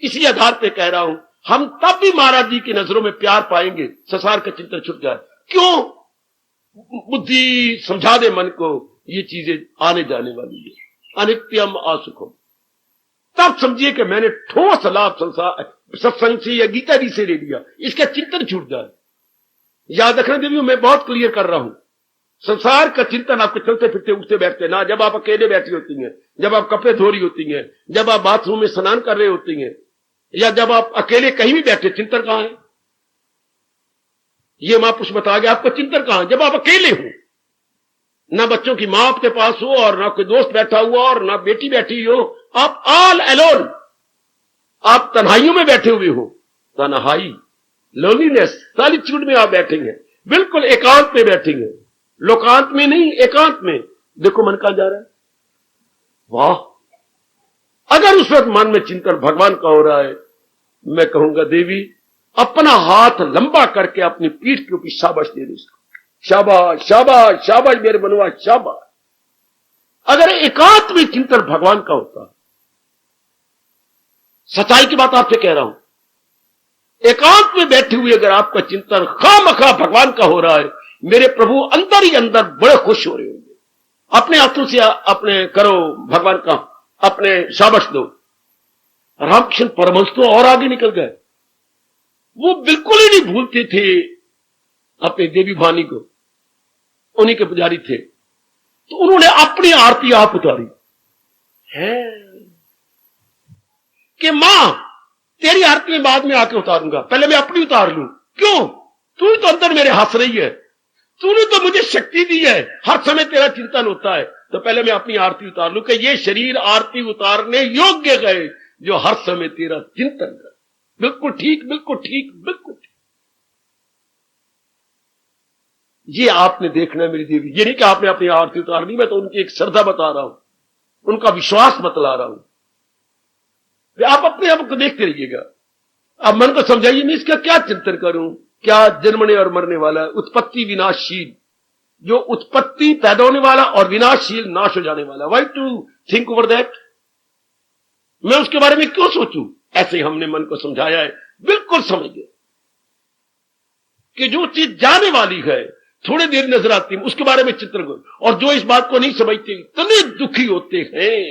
इसी आधार पर कह रहा हूं, हम तब भी महाराज जी की नजरों में प्यार पाएंगे, संसार का चिंतन छुट जाए। क्यों? बुद्धि समझा दे मन को, ये चीजें आने जाने वाली है, अनित्यम असुखम। तब समझिए कि मैंने ठोस लाभ संसार सत्संग से या गीता जी से ले लिया, इसका चिंतन छूट जाए। याद रखना देवियों, मैं बहुत क्लियर कर रहा हूं, संसार का चिंतन आपके चलते फिरते उठते बैठते ना, जब आप अकेले बैठी होती हैं, जब आप कपड़े धो रही होती हैं, जब आप बाथरूम में स्नान कर रहे होती हैं, या जब आप अकेले कहीं भी बैठे, चिंतन कहां है? ये महापुरुष बता गया, आपका चिंतन कहां है? जब आप अकेले हो, ना बच्चों की मां आपके पास हो और ना कोई दोस्त बैठा हुआ और ना बेटी बैठी हो, आप ऑल अलोन, आप तन्हाइयों में बैठे हुए हो। तन्हाई, लोनलीनेस, सॉलिट्यूड में आप बैठेंगे, बिल्कुल एकांत में बैठेंगे, लोकांत में नहीं, एकांत में। देखो मन कहां जा रहा है। वाह, अगर उस वक्त मन में चिंतन भगवान का हो रहा है, मैं कहूंगा देवी, अपना हाथ लंबा करके अपनी पीठ के ऊपर शाबाश दे दो, शाबाश शाबाश शाबाश मेरे मनवा, शाबाश। अगर एकांत में चिंतन भगवान का होता, सच्चाई की बात आपसे कह रहा हूं, एकांत में बैठे हुए अगर आपका चिंतन खामखा भगवान का हो रहा है, मेरे प्रभु अंदर ही अंदर बड़े खुश हो रहे होंगे। अपने हाथों से अपने करो भगवान का, अपने शाबाश दो। रामकृष्ण परमहंस तो और आगे निकल गए, वो बिल्कुल ही नहीं भूलते थे अपने देवी भानी को, उन्हीं के पुजारी थे, तो उन्होंने अपनी आरती आप उतारी है कि मां तेरी आरती में बाद में आके उतारूंगा, पहले मैं अपनी उतार लूं। क्यों? तू तो अंदर मेरे हंस रही है, तूने तो मुझे शक्ति दी है, हर समय तेरा चिंतन होता है, तो पहले मैं अपनी आरती उतार लूं कि ये शरीर आरती उतारने योग्य है जो हर समय तेरा चिंतन कर। बिल्कुल ठीक, बिल्कुल ठीक, बिल्कुल ठीक। ये आपने देखना मेरी देवी, ये नहीं कि आपने अपनी आरती उतार ली, मैं तो उनकी एक श्रद्धा बता रहा हूं, उनका विश्वास बतला रहा हूं। आप अपने आप को देखते रहिएगा, अब मन को समझाइए मैं इसका क्या चिंतन करूं, क्या जन्मने और मरने वाला है, उत्पत्ति विनाशशील, जो उत्पत्ति पैदा होने वाला और विनाशशील नाश हो जाने वाला। Why to think over that? मैं उसके बारे में क्यों सोचूं? ऐसे हमने मन को समझाया है, बिल्कुल समझ गए कि जो चीज जाने वाली है, थोड़ी देर नजर आती है, उसके बारे में चित्र को, और जो इस बात को नहीं समझते इतने दुखी होते हैं।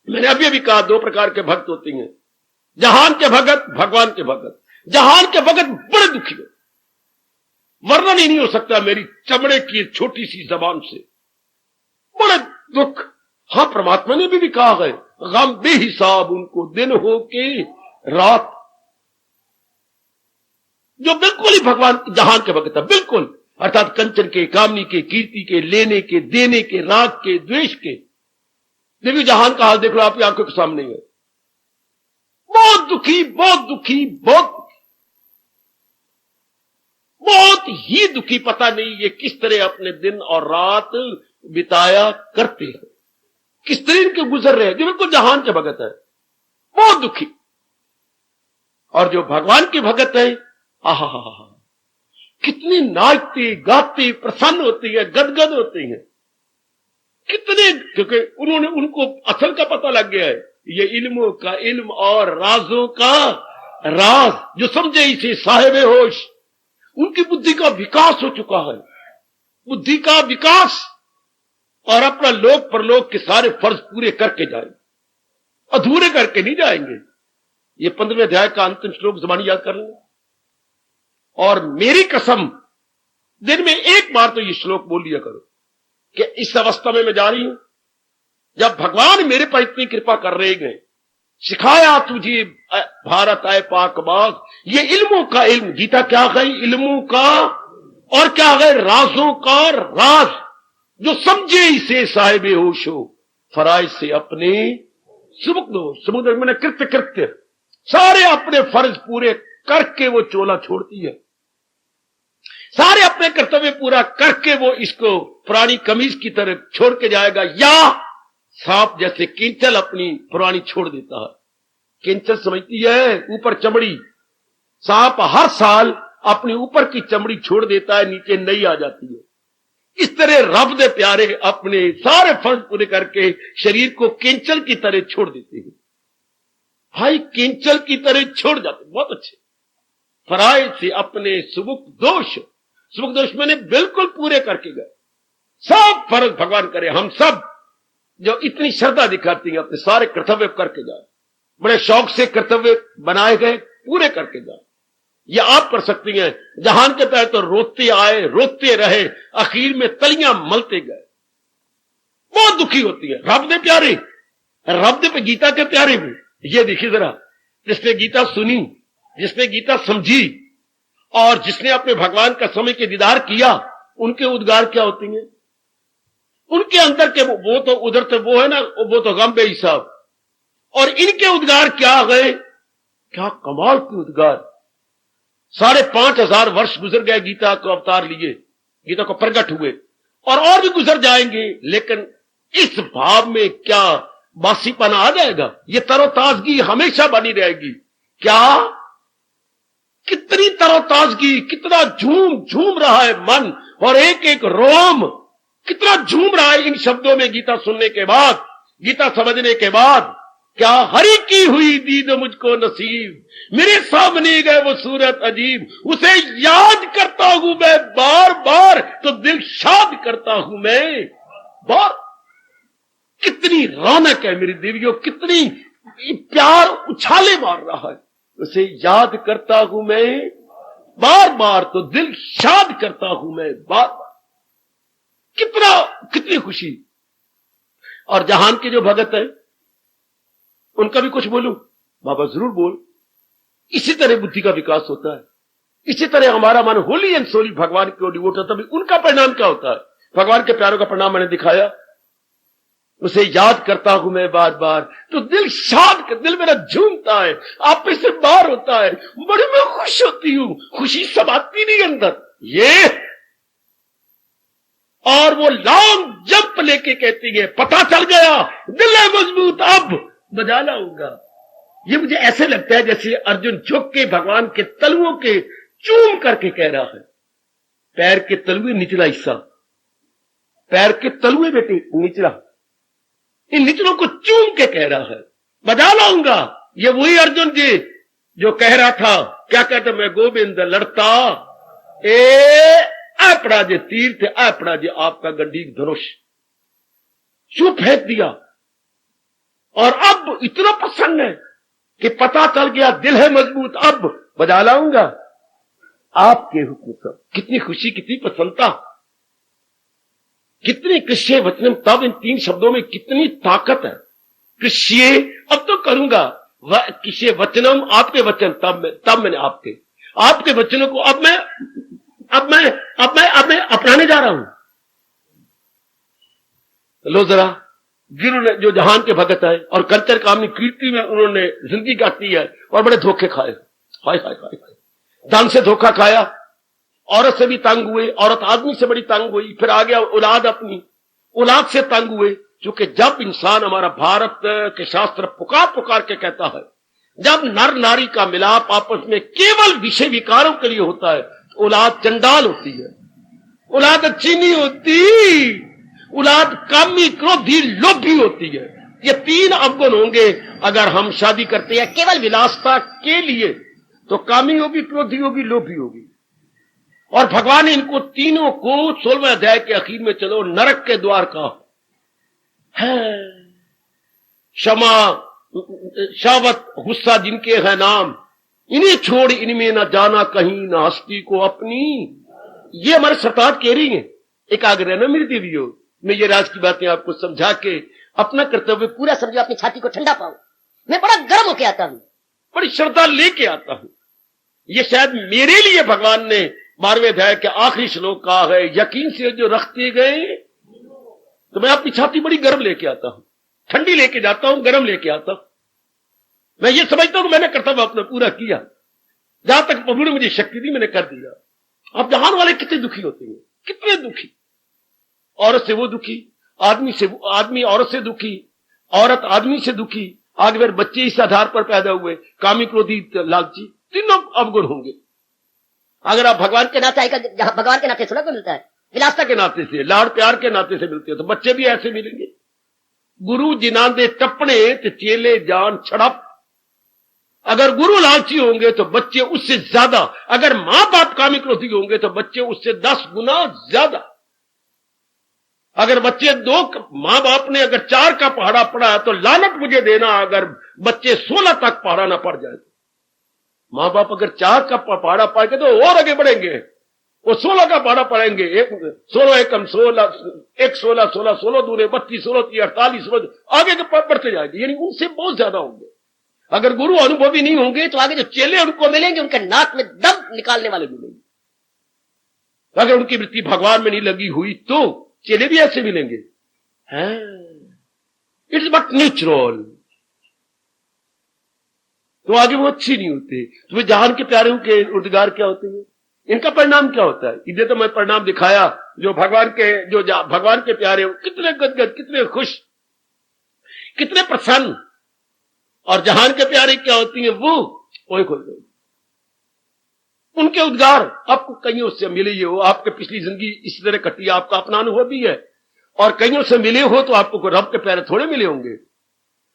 मैंने अभी अभी कहा 2 प्रकार के भक्त होते हैं, जहान के भगत, भगवान के भगत। जहान के भगत बड़े दुखी हो, वर्णन ही नहीं हो सकता मेरी चमड़े की छोटी सी जबान से, बड़े दुख। हां, परमात्मा ने भी कहा है, गम बेहिसाब उनको दिन हो के रात। जो बिल्कुल ही भगवान जहान के भगत है, बिल्कुल, अर्थात कंचन के, कामनी के, कीर्ति के, लेने के, देने के, राग के, द्वेष के। देखिए जहान का हाल देख लो, आपकी आंखों के सामने है। बहुत दुखी, बहुत दुखी, बहुत बहुत ही दुखी। पता नहीं ये किस तरह अपने दिन और रात बिताया करते हैं, किस तरह इनके गुजर रहे हैं। जो बिल्कुल जहान के भगत है, बहुत दुखी। और जो भगवान के भगत है, आहा, कितने नाचते गाते प्रसन्न होते हैं, गदगद होते हैं कितने, क्योंकि उन्होंने, उनको असल का पता लग गया है। ये इल्मों का इल्म और राजों का राज, जो समझे इसे साहिब होश। उनकी बुद्धि का विकास हो चुका है, बुद्धि का विकास, और अपना लोक परलोक के सारे फर्ज पूरे करके जाएंगे, अधूरे करके नहीं जाएंगे। ये 15वें अध्याय का अंतिम श्लोक जबानी याद कर लें। और मेरी कसम, दिन में एक बार तो ये श्लोक बोल लिया करो कि इस अवस्था में मैं जा रही हूं, जब भगवान मेरे पर इतनी कृपा कर रहे हैं, सिखाया तुझे भारत आए पाक बाग। ये इल्मों का इल्म, गीता क्या गई, इल्मों का, और क्या गए, राजों का राज। जो समझे इसे साहिब होश हो, फराइज से अपने सुमुख दो। समुद्र में कृत्य कृत्य, सारे अपने फर्ज पूरे करके वो चोला छोड़ती है, सारे अपने कर्तव्य पूरा करके वो इसको पुरानी कमीज की तरह छोड़ के जाएगा, या सांप जैसे किंचल अपनी पुरानी छोड़ देता है। किंचल समझती है ऊपर चमड़ी, सांप हर साल अपनी ऊपर की चमड़ी छोड़ देता है, नीचे नई आ जाती है। इस तरह रब दे प्यारे अपने सारे फर्ज पूरे करके शरीर को किंचल की तरह छोड़ देते हैं। भाई किंचल की तरह छोड़ जाते, बहुत अच्छे। फराइज से अपने सुमुख दोष, सुमुख दोष मैंने बिल्कुल पूरे करके गए। सब फर्ज भगवान करे, हम सब जो इतनी श्रद्धा दिखाती है अपने सारे कर्तव्य करके जाए, बड़े शौक से कर्तव्य बनाए गए, पूरे करके जाए। ये आप कर सकती हैं। जहान के तहत तो रोते आए, रोते रहे, आखिर में तलियां मलते गए, बहुत दुखी होती है। रब दे प्यारे, रब दे पे गीता के प्यारे भी। ये देखिए जरा, जिसने गीता सुनी, जिसने गीता समझी, और जिसने अपने भगवान का समय के दीदार किया, उनके उद्गार क्या होती हैं? उनके अंदर के वो तो उधर तो वो है ना, वो तो गम बेहिसाब, और इनके उद्गार क्या गए, क्या कमाल के उद्गार। 5,500 वर्ष गुजर गए गीता को अवतार लिए, गीता को प्रकट हुए, और भी गुजर जाएंगे, लेकिन इस भाव में क्या बासीपना आ जाएगा? ये तरोताजगी हमेशा बनी रहेगी। क्या कितनी तरोताजगी, कितना झूम झूम रहा है मन, और एक एक रोम कितना झूम रहा है इन शब्दों में। गीता सुनने के बाद, गीता समझने के बाद, क्या हरि की हुई दीद मुझको नसीब, मेरे सामने गए वो सूरत अजीब, उसे याद करता हूं मैं बार बार, तो दिल शाद करता हूं मैं बार। कितनी रौनक है मेरी देवियों, कितनी प्यार उछाले मार रहा है, उसे याद करता हूं मैं बार बार, तो दिल शाद करता हूं मैं बार बार। कितनी खुशी। और जहान के जो भगत है उनका भी कुछ बोलूं? बाबा जरूर बोल। इसी तरह बुद्धि का विकास होता है, इसी तरह हमारा मन होली एंड सोली भगवान की ओर डिवोट होता है। उनका परिणाम क्या होता है? भगवान के प्यारों का परिणाम मैंने दिखाया, उसे याद करता हूं मैं बार बार, तो दिल शाद, दिल मेरा झूमता है, आप में से बाहर होता है, बड़ी मैं खुश होती हूं, खुशी समाती नहीं अंदर। ये और वो लॉन्ग जंप लेके कहती है, पता चल गया, दिल है मजबूत, अब बजा लाऊंगा। ये मुझे ऐसे लगता है जैसे अर्जुन झुक के भगवान के तलुओं के चूम करके कह रहा है, पैर के तलुए निचला हिस्सा, पैर के तलुए बेटे निचला, इन निचलों को चूम के कह रहा है बजा लाऊंगा। ये वही अर्जुन जी जो कह रहा था, क्या कहते, मैं गोविंद लड़ता अपड़ा जे तीर थे, अपड़ा जे आपका गंडीक धनुष, क्यों फेंक दिया। और अब इतना प्रसन्न है कि पता चल गया दिल है मजबूत, अब बजा लाऊंगा आपके हुक्म से। कितनी खुशी, कितनी प्रसन्नता, कितनी कृष्य वचनम, तब इन 3 शब्दों में कितनी ताकत है। कृष्य अब तो करूंगा, कृष्य वचनम आपके वचन, तब मैंने आपके वचनों को अब मैं अपनाने जा रहा हूं। लो जरा, गुरु ने जो जहान के भगत है और कंचन कामनी कीर्ति में उन्होंने जिंदगी काटी है और बड़े धोखे खाए, हाय हाय हाय हाय, धन से धोखा खाया, औरत से भी तंग हुए, औरत आदमी से बड़ी तंग हुई, फिर आ गया औलाद, अपनी औलाद से तंग हुए। क्योंकि जब इंसान, हमारा भारत के शास्त्र पुकार के कहता है, जब नर नारी का मिलाप आपस में केवल विषय विकारों के लिए होता है तो औलाद चंडाल होती है, औलाद अच्छी नहीं होती, औलाद कामी, क्रोधी, लोभी होती है। ये 3 अवगुण होंगे अगर हम शादी करते हैं केवल विलासता के लिए, तो कामी होगी, क्रोधी होगी, लोभी होगी। और भगवान ने इनको तीनों को 16वें अध्याय के आखिर में, चलो नरक के द्वार का है, क्षमा, शावत, गुस्सा जिनके है नाम, इन्हें छोड़ इनमें न जाना कहीं, न हस्ती को अपनी। ये हमारे सरताज कह रही है, एकाग्र न मेरी देवियों। मैं ये राज की बातें आपको समझा के अपना कर्तव्य पूरा समझो, अपनी छाती को ठंडा पाऊं। मैं बड़ा गर्म होके आता हूं, बड़ी श्रद्धा लेके आता हूं। ये शायद मेरे लिए भगवान ने 12वें अध्याय के आखिरी श्लोक कहा है, यकीन से जो रखते गए, तो मैं अपनी छाती बड़ी गर्म लेके आता हूं, ठंडी लेके जाता हूं, गर्म लेके आता हूं। मैं ये समझता हूं कि मैंने कर्तव्य अपना पूरा किया, जहां तक प्रभु ने मुझे शक्ति दी मैंने कर दिया। अब जहान वाले कितने दुखी होते हैं, कितने दुखी, औरत से वो दुखी, आदमी औरत से दुखी, औरत आदमी से दुखी, आगे फिर बच्चे इस आधार पर पैदा हुए, कामी, क्रोधी, लालची, तीनों अवगुण होंगे। अगर आप भगवान के नाते आएगा, जहां भगवान के नाते थोड़ा को मिलता है, विलासता के नाते से, लाड़ प्यार के नाते से मिलते हैं, तो बच्चे भी ऐसे मिलेंगे। गुरु जिना दे टपने तो चेले जान छड़प। अगर गुरु लालची होंगे तो बच्चे उससे ज्यादा, अगर मां बाप कामी क्रोधी होंगे तो बच्चे उससे 10 गुना ज्यादा। अगर बच्चे 2, मां बाप ने अगर 4 का पहाड़ा पड़ा है तो लानत मुझे देना अगर बच्चे 16 तक पहाड़ा ना पड़ जाए। मां बाप अगर 4 का पहाड़ा पाएंगे तो और आगे बढ़ेंगे, वो 16 का पहाड़ा पड़ेंगे, 16 एकम 16, 1 16, 16 16 दूरे 32, 16 3 48, 16 आगे के बढ़ते जाएंगे, यानी उनसे बहुत ज्यादा होंगे। अगर गुरु अनुभवी नहीं होंगे तो आगे जो चेले उनको मिलेंगे, उनके नाक में दम निकालने वाले मिलेंगे। अगर उनकी वृत्ति भगवान में नहीं लगी हुई तो चेले भी ऐसे मिलेंगे। It's but natural. तो आगे वो अच्छी नहीं होते। तो वे जहान के प्यारों के उद्गार क्या होते हैं, इनका परिणाम क्या होता है? इधर तो मैं परिणाम दिखाया, जो भगवान के प्यारे कितने गदगद, कितने खुश, कितने प्रसन्न। और जहान के प्यारे क्या होती हैं, वो ओए खोल गई। उनके उद्गार आपको कईयों से मिले हो, आपके पिछली जिंदगी इस तरह कटी, आपका अपना अनुभव भी है, और कईयों से मिले हो तो आपको रब के प्यारे थोड़े मिले होंगे।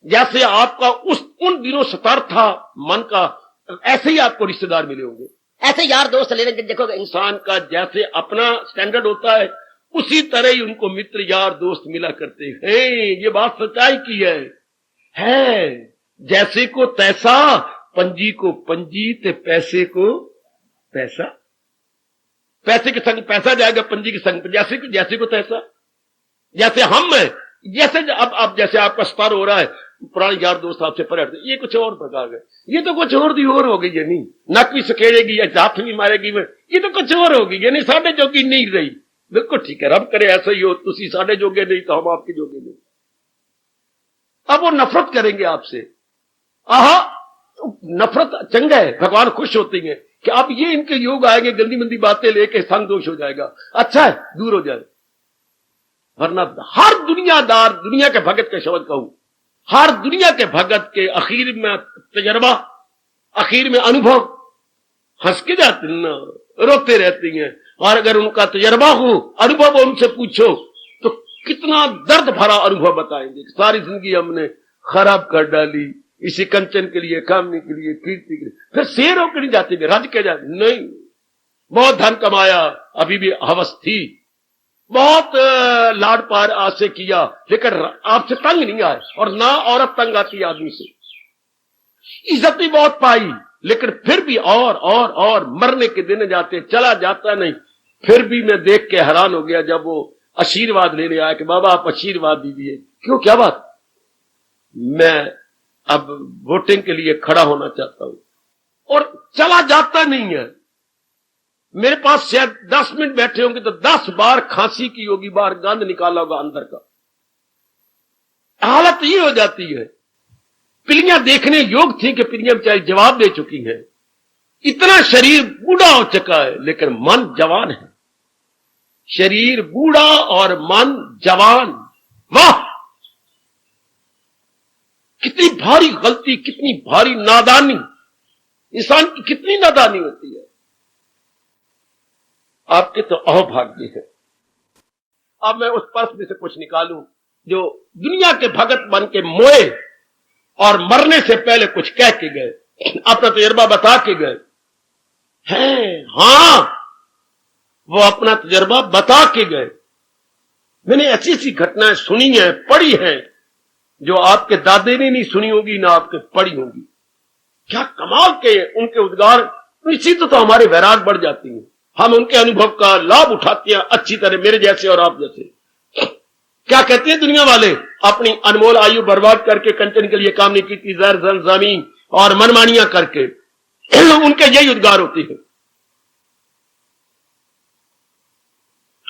जैसे आपका उन दिनों सतर था मन का, ऐसे ही आपको रिश्तेदार मिले होंगे, ऐसे यार दोस्त लेने। देखोगे इंसान का जैसे अपना स्टैंडर्ड होता है, उसी तरह ही उनको मित्र यार दोस्त मिला करते हैं। ये बात सच्चाई की है। जैसे को तैसा, पंजी को पंजी, ते पैसे को पैसा, पैसे के संग पैसा जाएगा, पंजी के संग जैसे को तैसा। जैसे हम है, जैसे अब जैसे आपका स्तर हो रहा है, पुराने यार दोस्त आपसे परे हटते, ये कुछ और प्रकार है, ये तो कुछ और दी और हो गई है, नहीं नक भी सकेड़ेगी या हाथ भी मारेगी, ये तो कुछ और होगी, यानी साढ़े जोगी नहीं रही। बिल्कुल ठीक है, रब करे ऐसा ही हो, तुसी साढ़े जोगे नहीं तो हम आपके जोगे नहीं। अब वो नफरत करेंगे आपसे, आहा तो नफरत चंगा है, भगवान खुश होती है कि अब ये इनके योग आएंगे, गंदी मंदी बातें लेके संग दोष हो जाएगा, अच्छा है दूर हो जाए। वरना हर दुनियादार, दुनिया के भगत के शब्द कहूं, हर दुनिया के भगत के आखिर में तजर्बा, आखिर में अनुभव, हंस के जाती ना, रोते रहती हैं। और अगर उनका तजर्बा हो, अनुभव उनसे पूछो तो कितना दर्द भरा अनुभव बताएंगे। सारी जिंदगी हमने खराब कर डाली इसी कंचन के लिए, कामने के लिए, कीर्ति के लिए। फिर शेर होकर नहीं जाते, रज के जाते नहीं। बहुत धन कमाया, अभी भी हवस थी, बहुत लाड पार आपसे किया, लेकिन आपसे तंग नहीं आए। और ना औरत तंग आती आदमी से। इज्जत भी बहुत पाई, लेकिन फिर भी और मरने के दिन जाते, चला जाता नहीं। फिर भी मैं देख के हैरान हो गया जब वो आशीर्वाद लेने आया कि बाबा आप आशीर्वाद दीजिए। क्यों, क्या बात? मैं अब वोटिंग के लिए खड़ा होना चाहता हूं। और चला जाता नहीं है। मेरे पास शायद 10 मिनट बैठे होंगे तो 10 बार खांसी की होगी, बाहर गंद निकाला होगा अंदर का। हालत ये हो जाती है। पिलियां देखने योग थी कि पिलियां बेचारी जवाब दे चुकी हैं। इतना शरीर बूढ़ा हो चुका है, लेकिन मन जवान है। शरीर बूढ़ा और मन जवान। वाह, कितनी भारी गलती, कितनी भारी नादानी, इंसान की कितनी नादानी होती है। आपके तो अहोभाग्य है। अब मैं उस पर्स में से कुछ निकालूं जो दुनिया के भगत बन के मोए और मरने से पहले कुछ कह के गए, अपना तजर्बा बता के गए हैं। हां, वो अपना तजर्बा बता के गए। मैंने ऐसी ऐसी घटनाएं सुनी हैं, पढ़ी हैं, जो आपके दादे ने नहीं सुनी होगी, ना आपके पढ़ी होगी। क्या कमाल के उनके उद्गार। इसी तो हमारे वैराग बढ़ जाती है। हम उनके अनुभव का लाभ उठाते हैं अच्छी तरह, मेरे जैसे और आप जैसे। क्या कहते हैं दुनिया वाले, अपनी अनमोल आयु बर्बाद करके कंचन के लिए काम नहीं की थी, जर जन जमीन और मनमानियां करके। उनके यही उद्गार होते हैं।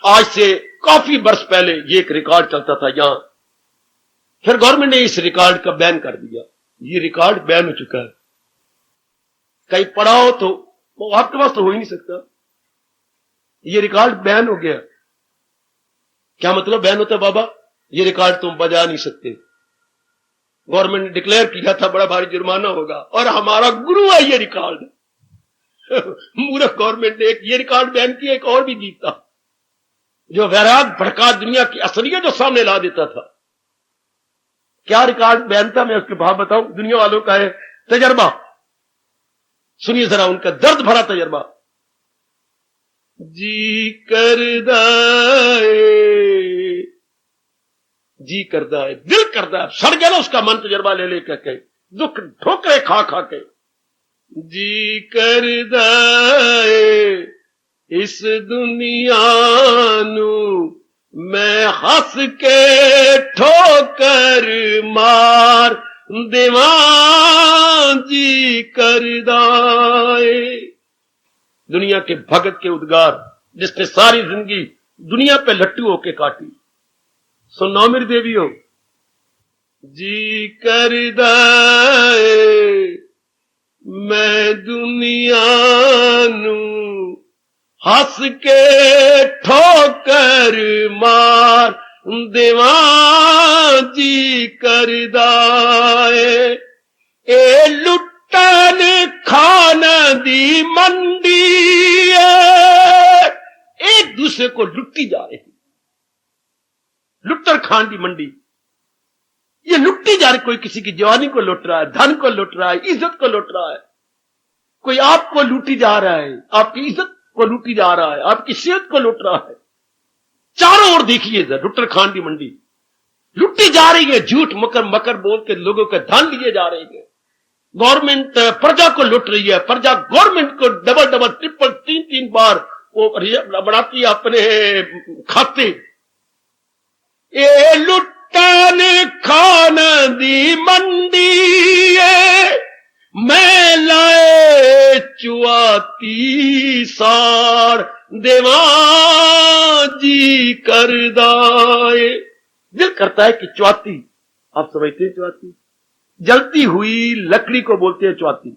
आज से काफी वर्ष पहले ये एक रिकॉर्ड चलता था यहां, फिर गवर्नमेंट ने इस रिकॉर्ड का बैन कर दिया। ये रिकॉर्ड बैन हो चुका है। कहीं पढ़ा हो तो वो आपके पास तो हो ही नहीं सकता। ये रिकॉर्ड बैन हो गया। क्या मतलब बैन होता है बाबा? ये रिकॉर्ड तुम बजा नहीं सकते। गवर्नमेंट ने डिक्लेयर किया था बड़ा भारी जुर्माना होगा, और हमारा गुरु है ये रिकॉर्ड। मूर्ख गवर्नमेंट ने एक ये रिकॉर्ड बैन किया, एक और भी जीता, जो वैराग भड़का दुनिया की असलियत जो सामने ला देता था। क्या रिकॉर्ड बैन था, मैं उसके भाव बताऊं। दुनिया वालों का है तजर्बा, सुनिए जरा उनका दर्द भरा तजर्बा। जी करदा है, जी करदा है, दिल करदा है, सड़ गया ना उसका मन तजर्बा ले लेकर के, दुख ठोकरे खा खा के। जी करदा है इस दुनिया नू मैं हंस के ठोकर मार देवा, जी करदा है। दुनिया के भगत के उद्गार, जिसने सारी जिंदगी दुनिया पे लट्टू होके काटी। सुनो मेरी देवियों, जी करदा है मैं दुनिया नू हंस के ठोकर मार देवा, जी करदा है। ए लुट्टन खान दी मंडी है, एक दूसरे को लुट्टी जा रही। लुट्टर खान दी मंडी, ये लुट्टी जा रही। कोई किसी की जवानी को लुट रहा है, धन को लुट रहा है, इज्जत को लुट रहा है। कोई आपको लूटी जा रहा है, आपकी इज्जत को लूटी जा रहा है, आपकी सेहत को लुट रहा है। चारों ओर देखिए, लुट्टर खान की मंडी लुटी जा रही है। झूठ मकर मकर बोल के लोगों के धन लिए जा रहे हैं। गवर्नमेंट प्रजा को लुट रही है, प्रजा गवर्नमेंट को डबल डबल ट्रिपल 3-3 बार वो बढ़ाती है अपने खाते। ए लुट्टन खान दी मंडी है, मैं लाए चुआती सार देवा, जी करदाए। दिल करता है कि चुआती, आप समझते हैं चुआती, जलती हुई लकड़ी को बोलते हैं चुआती,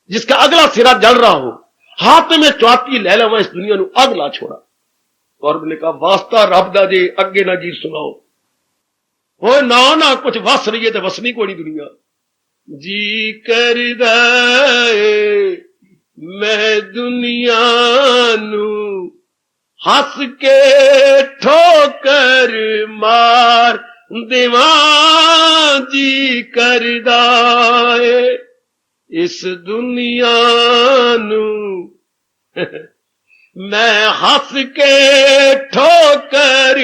जिसका अगला सिरा जल रहा हो, हाथ में चुआती ले लो, इस दुनिया को अग ला छोड़ा। और मैंने कहा वास्ता रब दा जे अगे ना जी सुनाओ, हो ना ना कुछ वस रही है तो वसनी को नहीं दुनिया। जी करदा मैं दुनिया नू हस के ठोकर मार देवा जी करदा है। इस दुनिया नू मैं हस के ठोकर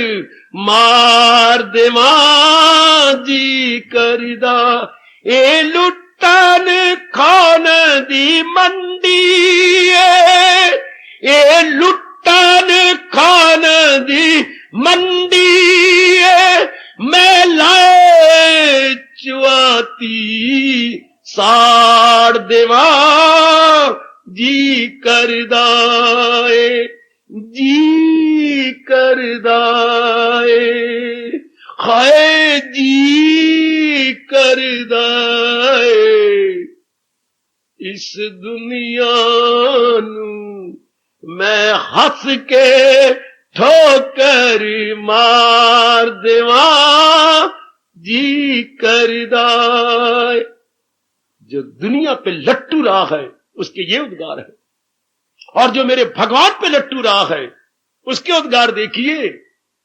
मार देवा जी करदा। ए लुटन खान दी मंडी है, ए लुटन खान दी मंडी है। मैं लाए चुआती साड़ देवा जी करदा है, जी करदा है, हाय जी करदा है। इस दुनिया नू मैं हंस के ठोकर मार देवा जी करदा है। जो दुनिया पे लट्टू रहा है उसके ये उद्गार है, और जो मेरे भगवान पे लट्टू रहा है उसके उद्गार देखिए।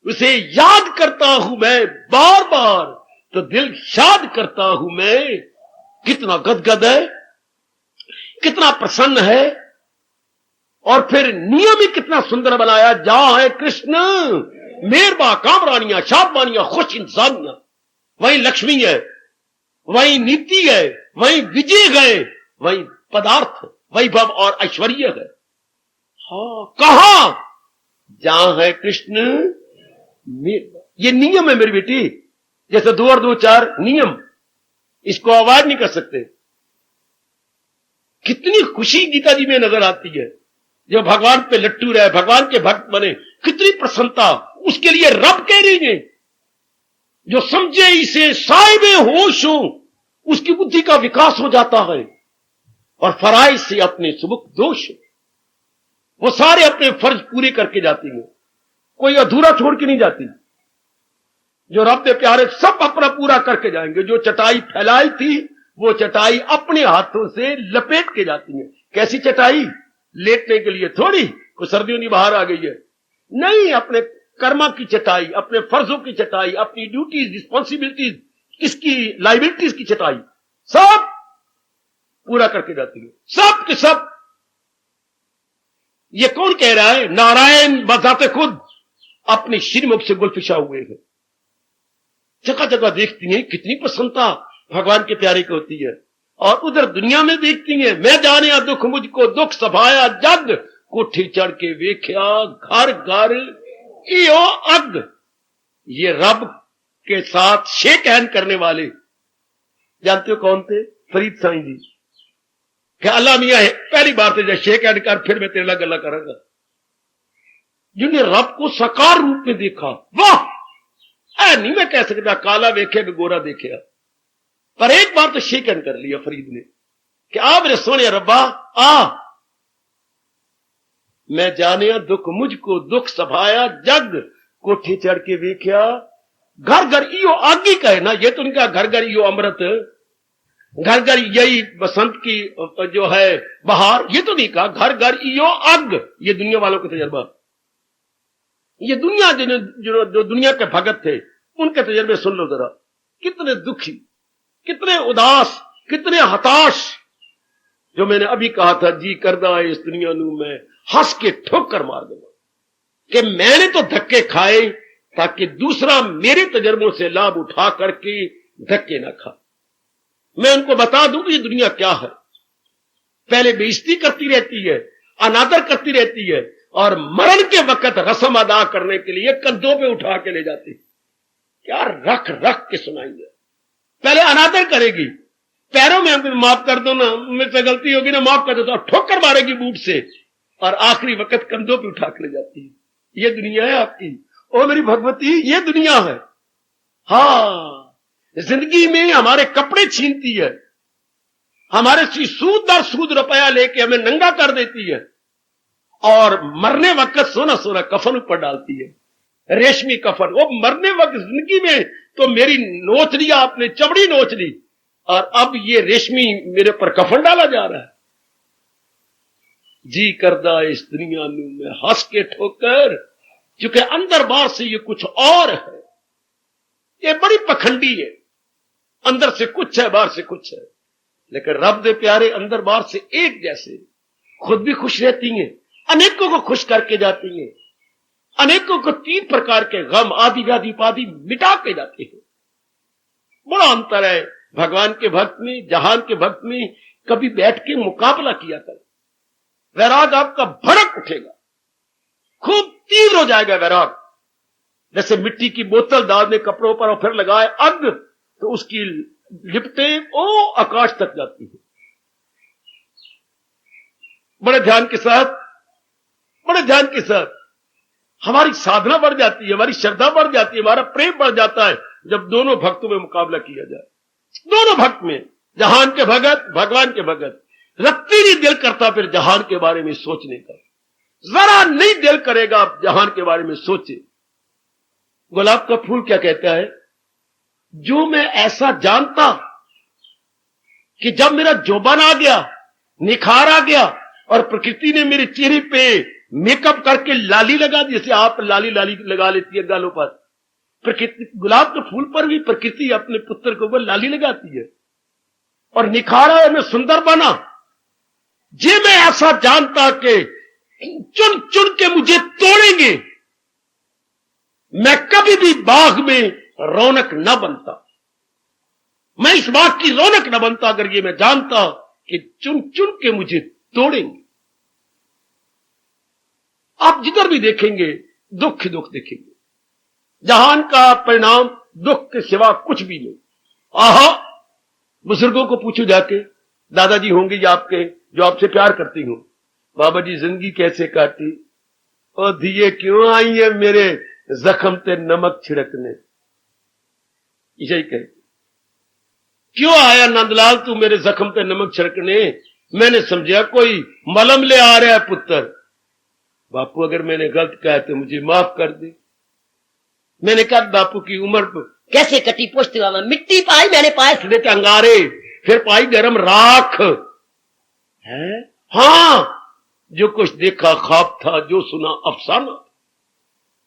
उसे याद करता हूं मैं बार बार तो दिल शाद करता हूं मैं। कितना गदगद है, कितना प्रसन्न है, और फिर नियम ही कितना सुंदर बनाया। जहां है कृष्ण मेहरबा कामरानियां शादमानियां खुश इंसानियां, वहीं लक्ष्मी है, वहीं नीति है, वहीं विजय है, वहीं पदार्थ वैभव और ऐश्वर्य है। हाँ, कहां? जहां है कृष्ण ये नियम है मेरी बेटी। जैसे 2 और 2 4 नियम, इसको अवॉइड नहीं कर सकते। कितनी खुशी गीता जी में नजर आती है। जो भगवान पे लट्टू रहे, भगवान के भक्त बने, कितनी प्रसन्नता। उसके लिए रब कह रही है, जो समझे इसे साहिबे होश हो, उसकी बुद्धि का विकास हो जाता है, और फराइज से अपने सुबुक दोष वो सारे अपने फर्ज पूरे करके जाती हैं, कोई अधूरा छोड़ के नहीं जाती। जो रब के प्यारे सब अपना पूरा करके जाएंगे। जो चटाई फैलाई थी वो चटाई अपने हाथों से लपेट के जाती है। कैसी चटाई? लेटने के लिए थोड़ी, कोई सर्दियों की बाहर आ गई है, नहीं, अपने कर्मा की चटाई, अपने फर्जों की चटाई, अपनी ड्यूटीज रिस्पॉन्सिबिलिटीज, किसकी लाइबिलिटीज की चटाई, सब पूरा करके जाती है, सब के सब। ये कौन कह रहा है? नारायण बजाते खुद अपने श्रीमुख से गुलफिशा हुए हैं। जगह जगह देखती हैं कितनी प्रसन्नता भगवान के प्यारे को होती है, और उधर दुनिया में देखती हैं, मैं जाने दुख मुझको दुख सभाया जग, कोठी चढ़ के वेख्या घर घर इयो अग। ये रब के साथ शेक हैंड करने वाले जानते हो कौन थे? फरीद साईं जी। क्या अल्लाह मियां है, पहली बार तो जब शेक हैंड कर, फिर मैं तेरे लग गला करूंगा। जिन्हें रब को साकार रूप में देखा, वाह! ऐ नहीं मैं कह सकता काला वेखे कि गोरा देखा, पर एक बार तो शेक हैंड कर लिया फरीद ने कि आ मेरे सोने रब्बा आ, मैं जाने दुख मुझको दुख सभाया जग, कोठी चढ़ के वेख्या घर घर इो आगी का है ना। ये तो उनका घर घर इो अमृत, घर घर यही बसंत की जो है बहार, ये तो नहीं कहा घर घर इो अग। ये दुनिया वालों का तजर्बा, ये दुनिया जो दुनिया के भगत थे उनके तजर्बे सुन लो जरा। कितने दुखी, कितने उदास, कितने हताश। जो मैंने अभी कहा था, जी करदा है इस दुनिया नू मैं हंस के ठोकर मार दूंगा, कि मैंने तो धक्के खाए ताकि दूसरा मेरे तजर्बों से लाभ उठा करके धक्के ना खा। मैं उनको बता दूं कि दुनिया क्या है। पहले बेइज्जती करती रहती है, अनादर करती रहती है, और मरण के वक्त रस्म अदा करने के लिए कंधों पे उठा के ले जाती है। क्या रख रख के सुनाएंगे। पहले अनादर करेगी, पैरों में हमको माफ कर दो ना, मुझसे गलती होगी ना, माफ कर दो, तो ठोकर मारेगी बूट से, और आखिरी वक्त कंधों पे उठा के ले जाती है। ये दुनिया है आपकी। ओ मेरी भगवती, ये दुनिया है। हाँ, जिंदगी में हमारे कपड़े छीनती है, हमारे सूद दर सूद रुपया लेके हमें नंगा कर देती है, और मरने वक्त सोना सोना कफन ऊपर डालती है, रेशमी कफन। वो मरने वक्त जिंदगी में तो मेरी नोच लिया आपने, चमड़ी नोच ली, और अब ये रेशमी मेरे पर कफन डाला जा रहा है। जी करदा इस दुनिया में हंस के ठोकर, क्योंकि अंदर बाहर से ये कुछ और है। ये बड़ी पखंडी है, अंदर से कुछ है बाहर से कुछ है। लेकिन रब दे प्यारे अंदर बाहर से एक जैसे, खुद भी खुश रहती हैं, अनेकों को खुश करके जाती हैं, अनेकों को 3 प्रकार के गम आदि व्याधि उपाधि मिटा के जाते हैं। बड़ा अंतर है भगवान के भक्त में, जहान के भक्त में। कभी बैठ के मुकाबला किया कर, वैराग आपका भड़क उठेगा, खूब तीव्र हो जाएगा वैराग। जैसे मिट्टी की बोतल डाल दे कपड़ों पर और फिर लगाए अग, तो उसकी लिपटें ओ आकाश तक जाती है। बड़े ध्यान के साथ, बड़े ध्यान के साथ हमारी साधना बढ़ जाती है, हमारी श्रद्धा बढ़ जाती है, हमारा प्रेम बढ़ जाता है जब दोनों भक्तों में मुकाबला किया जाए। दोनों भक्त में, जहान के भगत, भगवान के भगत। रत्ती नहीं दिल करता फिर जहान के बारे में सोचने का, जरा नहीं दिल करेगा आप जहान के बारे में सोचे। गुलाब का फूल क्या कहता है, जो मैं ऐसा जानता कि जब मेरा जोबन आ गया, निखार आ गया और प्रकृति ने मेरे चेहरे पे मेकअप करके लाली लगा दी, जैसे आप लाली लाली लगा लेती है गालों पर, प्रकृति गुलाब के फूल पर भी प्रकृति अपने पुत्र को वो लाली लगाती है और निखारा है, मैं सुंदर बना। जे मैं ऐसा जानता कि चुन चुन के मुझे तोड़ेंगे, मैं कभी भी बाग में रौनक न बनता, मैं इस बाग की रौनक न बनता अगर ये मैं जानता कि चुन चुन के मुझे तोड़ेंगे। आप जिधर भी देखेंगे दुख ही दुख देखेंगे। जहान का परिणाम दुख के सिवा कुछ भी नहीं। आहा, बुजुर्गों को पूछो जाके, दादाजी होंगे या आपके जो आपसे प्यार करती हूं, बाबा जी जिंदगी कैसे काटी, और दिए क्यों आई है मेरे जख्म पे नमक छिड़कने, यही कहे, क्यों आया नंदलाल तू मेरे जख्म पे नमक छिड़कने। मैंने समझा कोई मलम ले आ रहा है पुत्र। बापू अगर मैंने गलत कहा तो मुझे माफ कर दे। मैंने कहा बापू की उम्र कैसे कटी, पुष्ट मिट्टी पाई मैंने, पाए सीधे के अंगारे, फिर पाई गरम राख है। हाँ, जो कुछ देखा ख्वाब था, जो सुना अफसाना,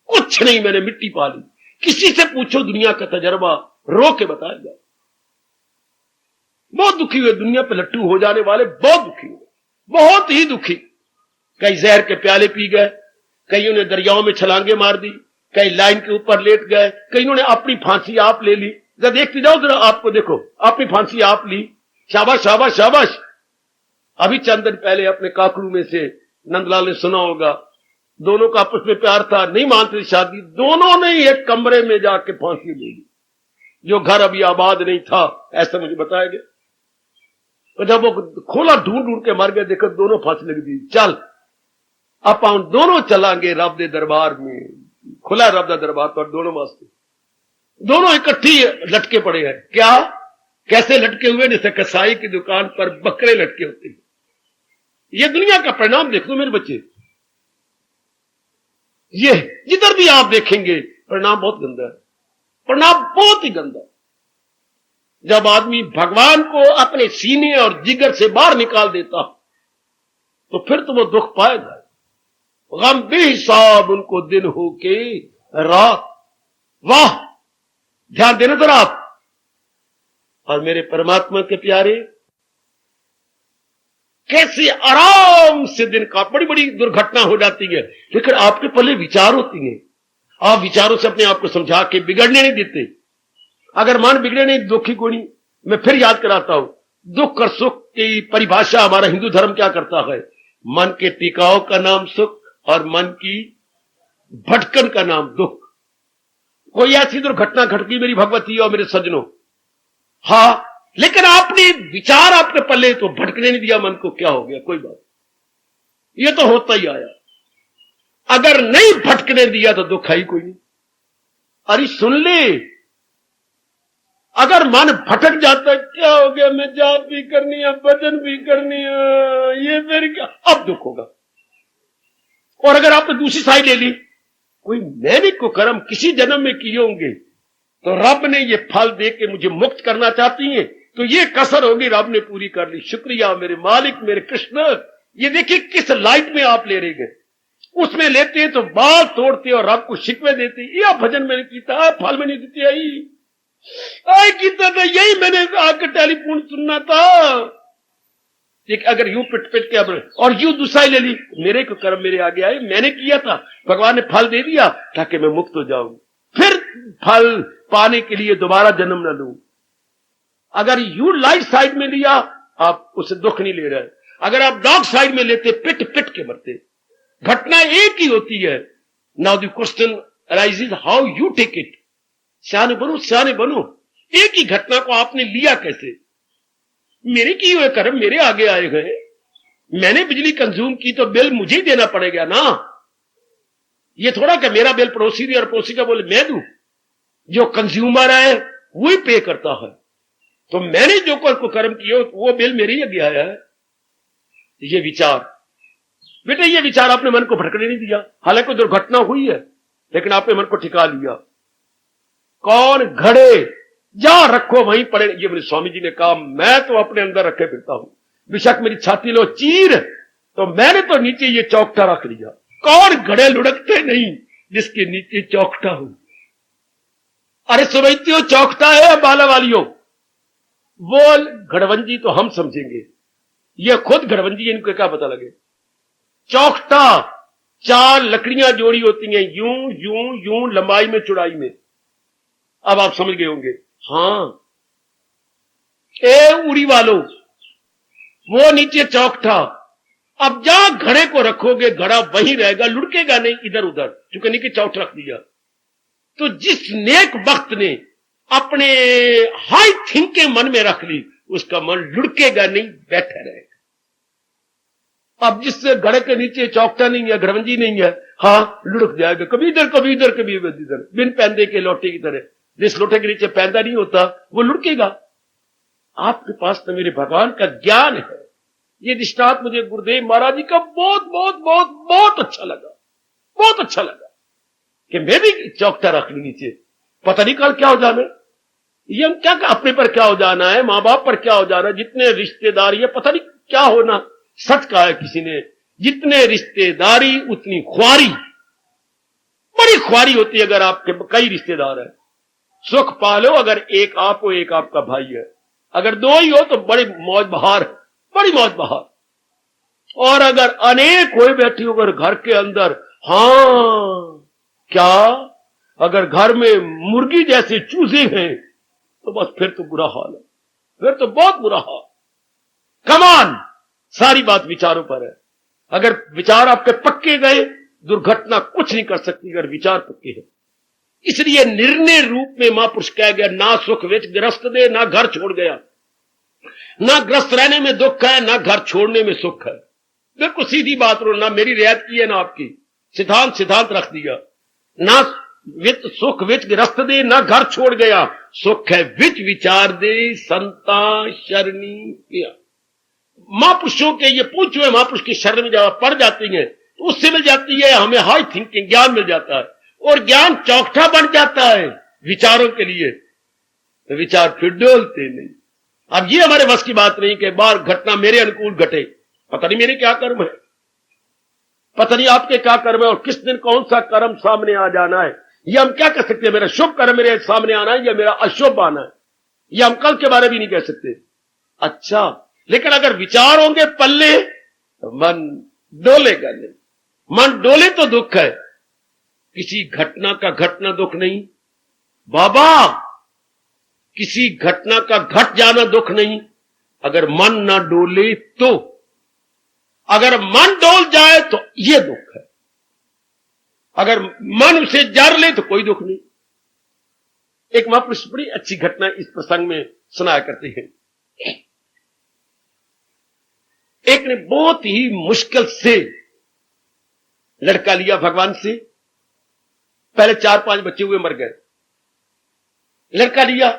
कुछ नहीं, मैंने मिट्टी पा ली। किसी से पूछो दुनिया का तजर्बा, रो के बताएगा। बहुत दुखी हुए, दुनिया पे लट्टू हो जाने वाले बहुत दुखी हुए, बहुत ही दुखी। कई जहर के प्याले पी गए, कईयों ने दरियाओं में छलांगे मार दी, कई लाइन के ऊपर लेट गए, कईयों ने अपनी फांसी आप ले ली। जरा देखती जाओ, जरा आपको देखो, अपनी फांसी आप ली, शाबाश शाबाश शाबाश। अभी चंद दिन पहले अपने काकड़ू में से नंदलाल ने सुना होगा, दोनों का आपस में प्यार था, नहीं मानते शादी, दोनों ने एक कमरे में जाके फांसी ले ली। जो घर अभी आबाद नहीं था, ऐसा मुझे बताया गया। तो जब वो खोला, ढूंढ ढूंढ के मर गए, देखो दोनों फांसी लग दी। चल आप दोनों चलांगे रब दे दरबार में, खुला रब दा दरबार पर दोनों वास्ते, दोनों इकट्ठी लटके पड़े हैं। क्या, कैसे लटके हुए, जैसे कसाई की दुकान पर बकरे लटके होते हैं। ये दुनिया का परिणाम देख लो मेरे बच्चे, ये जिधर भी आप देखेंगे परिणाम बहुत गंदा है, परिणाम बहुत ही गंदा। जब आदमी भगवान को अपने सीने और जिगर से बाहर निकाल देता तो फिर तो वो दुख पाएगा। गम बेहिसाब उनको दिन हो के रात। वाह, ध्यान देना जरा आप। और मेरे परमात्मा के प्यारे, कैसे आराम से दिन का, बड़ी बड़ी दुर्घटना हो जाती है, लेकिन आपके पहले विचार होती है, आप विचारों से अपने आप को समझा के बिगड़ने नहीं देते। अगर मन बिगड़े नहीं, दुखी को नहीं। मैं फिर याद कराता हूं, दुख और सुख की परिभाषा हमारा हिंदू धर्म क्या करता है, मन के टिकाव का नाम सुख और मन की भटकन का नाम दुख। कोई ऐसी दुर्घटना घट गई मेरी भगवती और मेरे सज्जनों, हाँ, लेकिन आपने विचार आपने पल्ले तो भटकने नहीं दिया मन को, क्या हो गया, कोई बात, ये तो होता ही आया। अगर नहीं भटकने दिया तो दुख है ही कोई नहीं। अरे सुन ले, अगर मन भटक जाता है, क्या हो गया, मैं जाप भी करनी है, भजन भी करनी है, ये फिर क्या, अब दुख होगा। और अगर आपने दूसरी साइड ले ली, कोई मैंने को कर्म किसी जन्म में किए होंगे, तो रब ने ये फल दे के मुझे मुक्त करना चाहती है, तो ये कसर होगी, रब ने पूरी कर ली। शुक्रिया मेरे मालिक, मेरे कृष्ण, ये देखिए किस लाइट में आप ले रहे हैं। उसमें लेते हैं तो बाल तोड़ते और आपको शिकवे देते, यह भजन मैंने कीता, फल मैंने देती आई कीता था, यही मैंने आकर टेलीफोन सुनना था। एक अगर यूं पिट पिट के अब और यूं दुसाई ले ली, मेरे को कर्म मेरे आगे आए, मैंने किया था, भगवान ने फल दे दिया ताकि मैं मुक्त हो जाऊं, फिर फल पाने के लिए दोबारा जन्म न लूं। अगर यू लाइट साइड में लिया, आप उसे दुख नहीं ले रहे। अगर आप डार्क साइड में लेते, पिट पिट के मरते। घटना एक ही होती है। Now the question arises how you take it. सियाने बनो, सियाने बनो। एक ही घटना को आपने लिया कैसे? मेरे किए हुए कर्म मेरे आगे आए गए, मैंने बिजली कंज्यूम की तो बिल मुझे ही देना पड़ेगा ना। ये थोड़ा कि मेरा बिल पड़ोसी दे और पड़ोसी का बोले मैं दूं। जो कंज्यूमर है वही पे करता है। तो मैंने जो को कर्म किया वो बिल मेरे ही आगे आया है। ये विचार बेटे, ये विचार आपने मन को भटकने नहीं दिया। हालांकि दुर्घटना हुई है लेकिन आपने मन को टिका लिया। कौन घड़े जा रखो वहीं पड़े, ये मेरे स्वामी जी ने कहा। मैं तो अपने अंदर रखे फिरता हूं, बेशक मेरी छाती लो चीर, तो मैंने तो नीचे ये चौकटा रख लिया। कौन घड़े लुढ़कते नहीं जिसके नीचे चौकटा हो। अरे समझती हो चौकटा है बाला वालियों, वो घड़वंजी तो हम समझेंगे, ये खुद घड़वंजी, इनको क्या पता लगे। चौकटा 4 लकड़ियां जोड़ी होती हैं, यूं यूं यूं लंबाई में चौड़ाई में। अब आप समझ गए होंगे। हां, ए उड़ी वालों, वो नीचे चौकटा। अब जहां घड़े को रखोगे घड़ा वहीं रहेगा, लुढ़केगा नहीं इधर उधर, क्योंकि नीचे चौकटा रख दिया। तो जिस नेक वक्त ने अपने हाई थिंकिंग मन में रख ली, उसका मन लुढ़केगा नहीं, बैठा रहेगा। अब जिससे घड़े के नीचे चौकटा नहीं है, घड़वंजी नहीं है, हां लुढ़क जाएगा, कभी इधर कभी इधर कभी इधर, बिन पैंदे के लोटे की तरह। जिस लोटे के नीचे पैंदा नहीं होता वो लुढ़केगा। आपके पास तो मेरे भगवान का ज्ञान है। ये दृष्टांत मुझे गुरुदेव महाराज जी का बहुत बहुत बहुत बहुत अच्छा लगा, बहुत अच्छा लगा कि मैं भी चौकटा रख लू नीचे। पता नहीं कल क्या हो जाना है। ये हम क्या अपने पर क्या हो जाना है, मां बाप पर क्या हो जाना है, जितने रिश्तेदारी है पता नहीं क्या होना। सच कहा है किसी ने, जितने रिश्तेदारी उतनी ख्वारी। बड़ी ख्वारी होती है अगर आपके कई रिश्तेदार है। सुख पालो अगर एक आप हो, एक आपका भाई है। अगर 2 ही हो तो बड़ी मौज बहार है, बड़ी मौज बहार। और अगर अनेक हुए बैठी हो अगर घर के अंदर, हां क्या, अगर घर में मुर्गी जैसे चूजे हैं तो बस फिर तो बुरा हाल है, फिर तो बहुत बुरा हाल। कमान, सारी बात विचारों पर है। अगर विचार आपके पक्के गए, दुर्घटना कुछ नहीं कर सकती अगर विचार पक्के हैं। इसलिए निर्णय रूप में महापुरुष कह गया, ना सुख विच ग्रस्त दे, ना घर छोड़ गया। ना ग्रस्त रहने में दुख है, ना घर छोड़ने में सुख है। बिल्कुल सीधी बात रो, ना मेरी रियायत की है ना आपकी, सिद्धांत रख दिया। ना विच सुख विच ग्रस्त दे, ना घर छोड़ गया, सुख है विच विचार दे, संता शरणी किया। महापुरुषों के ये पूछे हुए महापुरुष की शरण में जब पड़ जाती है तो उससे मिल जाती है हमें हाई थिंकिंग, ज्ञान मिल जाता है। और ज्ञान चौकठा बन जाता है विचारों के लिए, तो विचार फिर डोलते नहीं। अब ये हमारे बस की बात नहीं कि बार घटना मेरे अनुकूल घटे, पता नहीं मेरे क्या कर्म है, पता नहीं आपके क्या कर्म है, और किस दिन कौन सा कर्म सामने आ जाना है। ये हम क्या कह सकते हैं, मेरा शुभ कर्म मेरे सामने आना है या मेरा अशुभ आना है, ये हम कल के बारे में नहीं कह सकते। अच्छा, लेकिन अगर विचार होंगे पल्ले तो मन डोलेगा नहीं। मन डोले तो दुख है, किसी घटना का घटना दुख नहीं बाबा, किसी घटना का घट जाना दुख नहीं। अगर मन ना डोले तो, अगर मन डोल जाए तो यह दुख है। अगर मन उसे जर ले तो कोई दुख नहीं। एक महापुरुष बड़ी अच्छी घटना इस प्रसंग में सुनाया करते हैं। एक ने बहुत ही मुश्किल से लड़का लिया भगवान से, पहले 4-5 बच्चे हुए मर गए। लड़का लिया,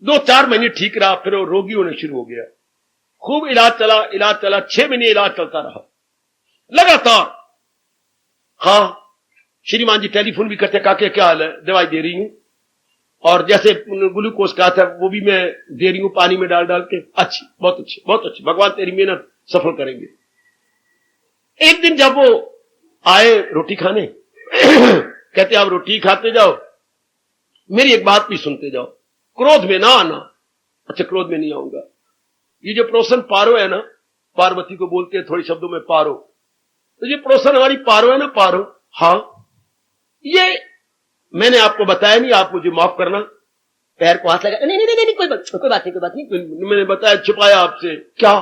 2-4 महीने ठीक रहा, फिर वो रोगी होने शुरू हो गया। खूब इलाज चला, 6 महीने इलाज चलता रहा लगातार। हाँ, श्रीमान जी टेलीफोन भी करते, काके क्या हाल है, दवाई दे रही हूं, और जैसे ग्लूकोज का था वो भी मैं दे रही हूं पानी में डाल डाल के। अच्छी, बहुत अच्छी, बहुत अच्छी, भगवान तेरी मेहनत सफल करेंगे। एक दिन जब वो आए रोटी खाने कहते आप रोटी खाते जाओ, मेरी एक बात भी सुनते जाओ, क्रोध में ना आना। अच्छा, क्रोध में नहीं आऊंगा। ये जो पड़ोसन पारो है ना, पार्वती को बोलते हैं थोड़े शब्दों में पारो, तो ये पड़ोसन हमारी पारो है ना, पारो, हाँ, ये मैंने आपको बताया नहीं, आप मुझे माफ करना। पैर को हाथ लगा, नहीं नहीं नहीं, कोई बात नहीं, मैंने बताया, छुपाया आपसे क्या।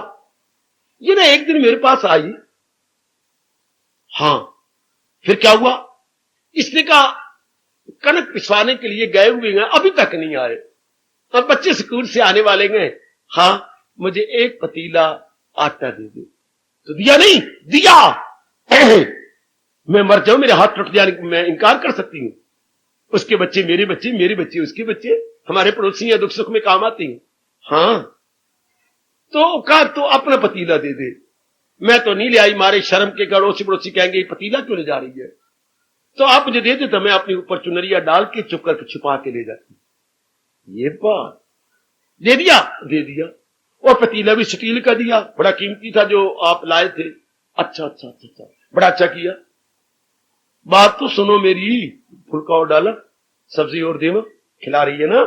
ये ना एक दिन मेरे पास आई, हाँ, फिर क्या हुआ, इसने कहा कनक पिसवाने के लिए गए हुए हैं, अभी तक नहीं आए, अब बच्चे स्कूल से आने वाले हैं, हाँ, मुझे एक पतीला आटा दे दे। तो दिया नहीं, दिया मैं मर जाऊं, मेरे हाथ टूट जाने, मैं इनकार कर सकती हूं। उसके बच्चे मेरे बच्चे, मेरे बच्चे उसके बच्चे, हमारे पड़ोसी हैं, दुख सुख में काम आते हैं। हाँ, तो कहा तो अपना पतीला दे दे। मैं तो नहीं ले आई, मारे शर्म के, अड़ोसी पड़ोसी कहेंगे पतीला क्यों ले जा रही है, तो आप मुझे दे दे, तो मैं अपने ऊपर चुनरिया डाल के चुप करके छुपा के ले जाती। ये बात दे दिया, दे दिया। और पतीला भी स्टील का दिया, बड़ा कीमती था जो आप लाए थे। अच्छा अच्छा अच्छा अच्छा, बड़ा अच्छा किया। बात तो सुनो मेरी, फुलका और डाला, सब्जी और देवा, खिला रही है ना।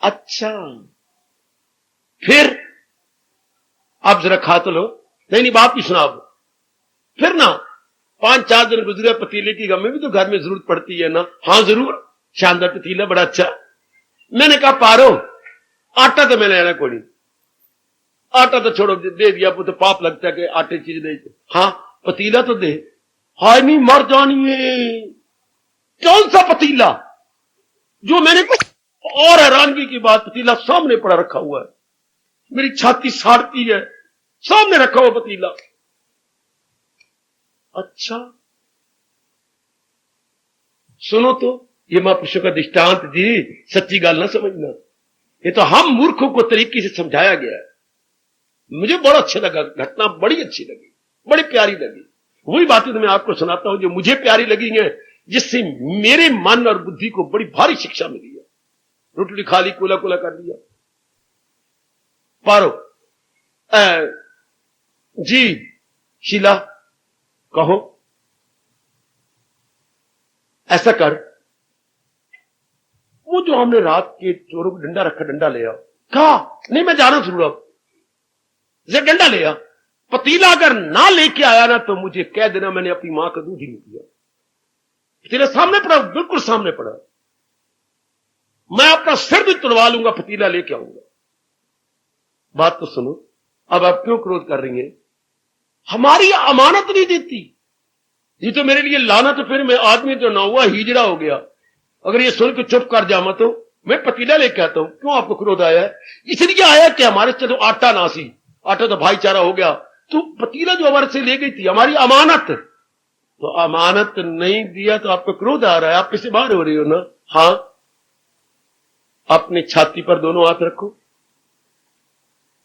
अच्छा, फिर आप जरा खा तो लो। नहीं नहीं, बात भी सुना। फिर ना 5-4 दिन गुजरे, पतीले की गम में भी तो घर में जरूरत पड़ती है ना। हाँ जरूर, शानदार पतीला, बड़ा अच्छा। मैंने कहा पारो, आटा तो मैंने लेना कोई नहीं, आटा तो छोड़ो, दे दिया, वो तो पाप लगता है कि आटे चीज दे। हाँ, पतीला तो दे। हाय नहीं, मर जानी है, कौन सा पतीला, जो मैंने, और हैरानगी की बात, पतीला सामने पड़ा रखा हुआ है, मेरी छाती साड़ती है, सामने रखा हुआ पतीला। अच्छा, सुनो तो, ये महापुरुषों का दृष्टांत जी, सच्ची गाल ना समझना, ये तो हम मूर्खों को तरीके से समझाया गया है। मुझे बड़ा अच्छा लगा, घटना बड़ी अच्छी लगी, बड़ी प्यारी लगी। वही बातें तो मैं आपको सुनाता हूं जो मुझे प्यारी लगी हैं, जिससे मेरे मन और बुद्धि को बड़ी भारी शिक्षा मिली है। रोटी खा ली, कुला कुला कर लिया। पारो, जी शीला, कहो, ऐसा कर, वो जो हमने रात के चोरों को डंडा रखा, डंडा ले आओ। कहा नहीं, मैं जाना जरूर, अब डंडा ले आ। पतीला अगर ना लेके आया ना, तो मुझे कह देना मैंने अपनी मां का दूध ही नहीं पिया। पतीला सामने पड़ा, बिल्कुल सामने पड़ा, मैं अपना सिर भी तुड़वा लूंगा, पतीला लेके आऊंगा। बात तो सुनो, अब आप क्यों क्रोध कर रही हैं, हमारी अमानत नहीं देती, ये तो मेरे लिए लाना, तो फिर मैं आदमी तो ना हुआ, हिजड़ा हो गया। अगर ये सुन के चुप कर जामा तो मैं पतीला लेके आता हूं। क्यों आपको क्रोध आया है, इसलिए आया कि हमारे से तो आटा नासी, आटा तो भाईचारा हो गया, तो पतीला जो हमारे से ले गई थी, हमारी अमानत, तो अमानत नहीं दिया तो आपको क्रोध आ रहा है, आप इससे बाहर हो रही हो ना। हाँ, अपनी छाती पर दोनों हाथ रखो।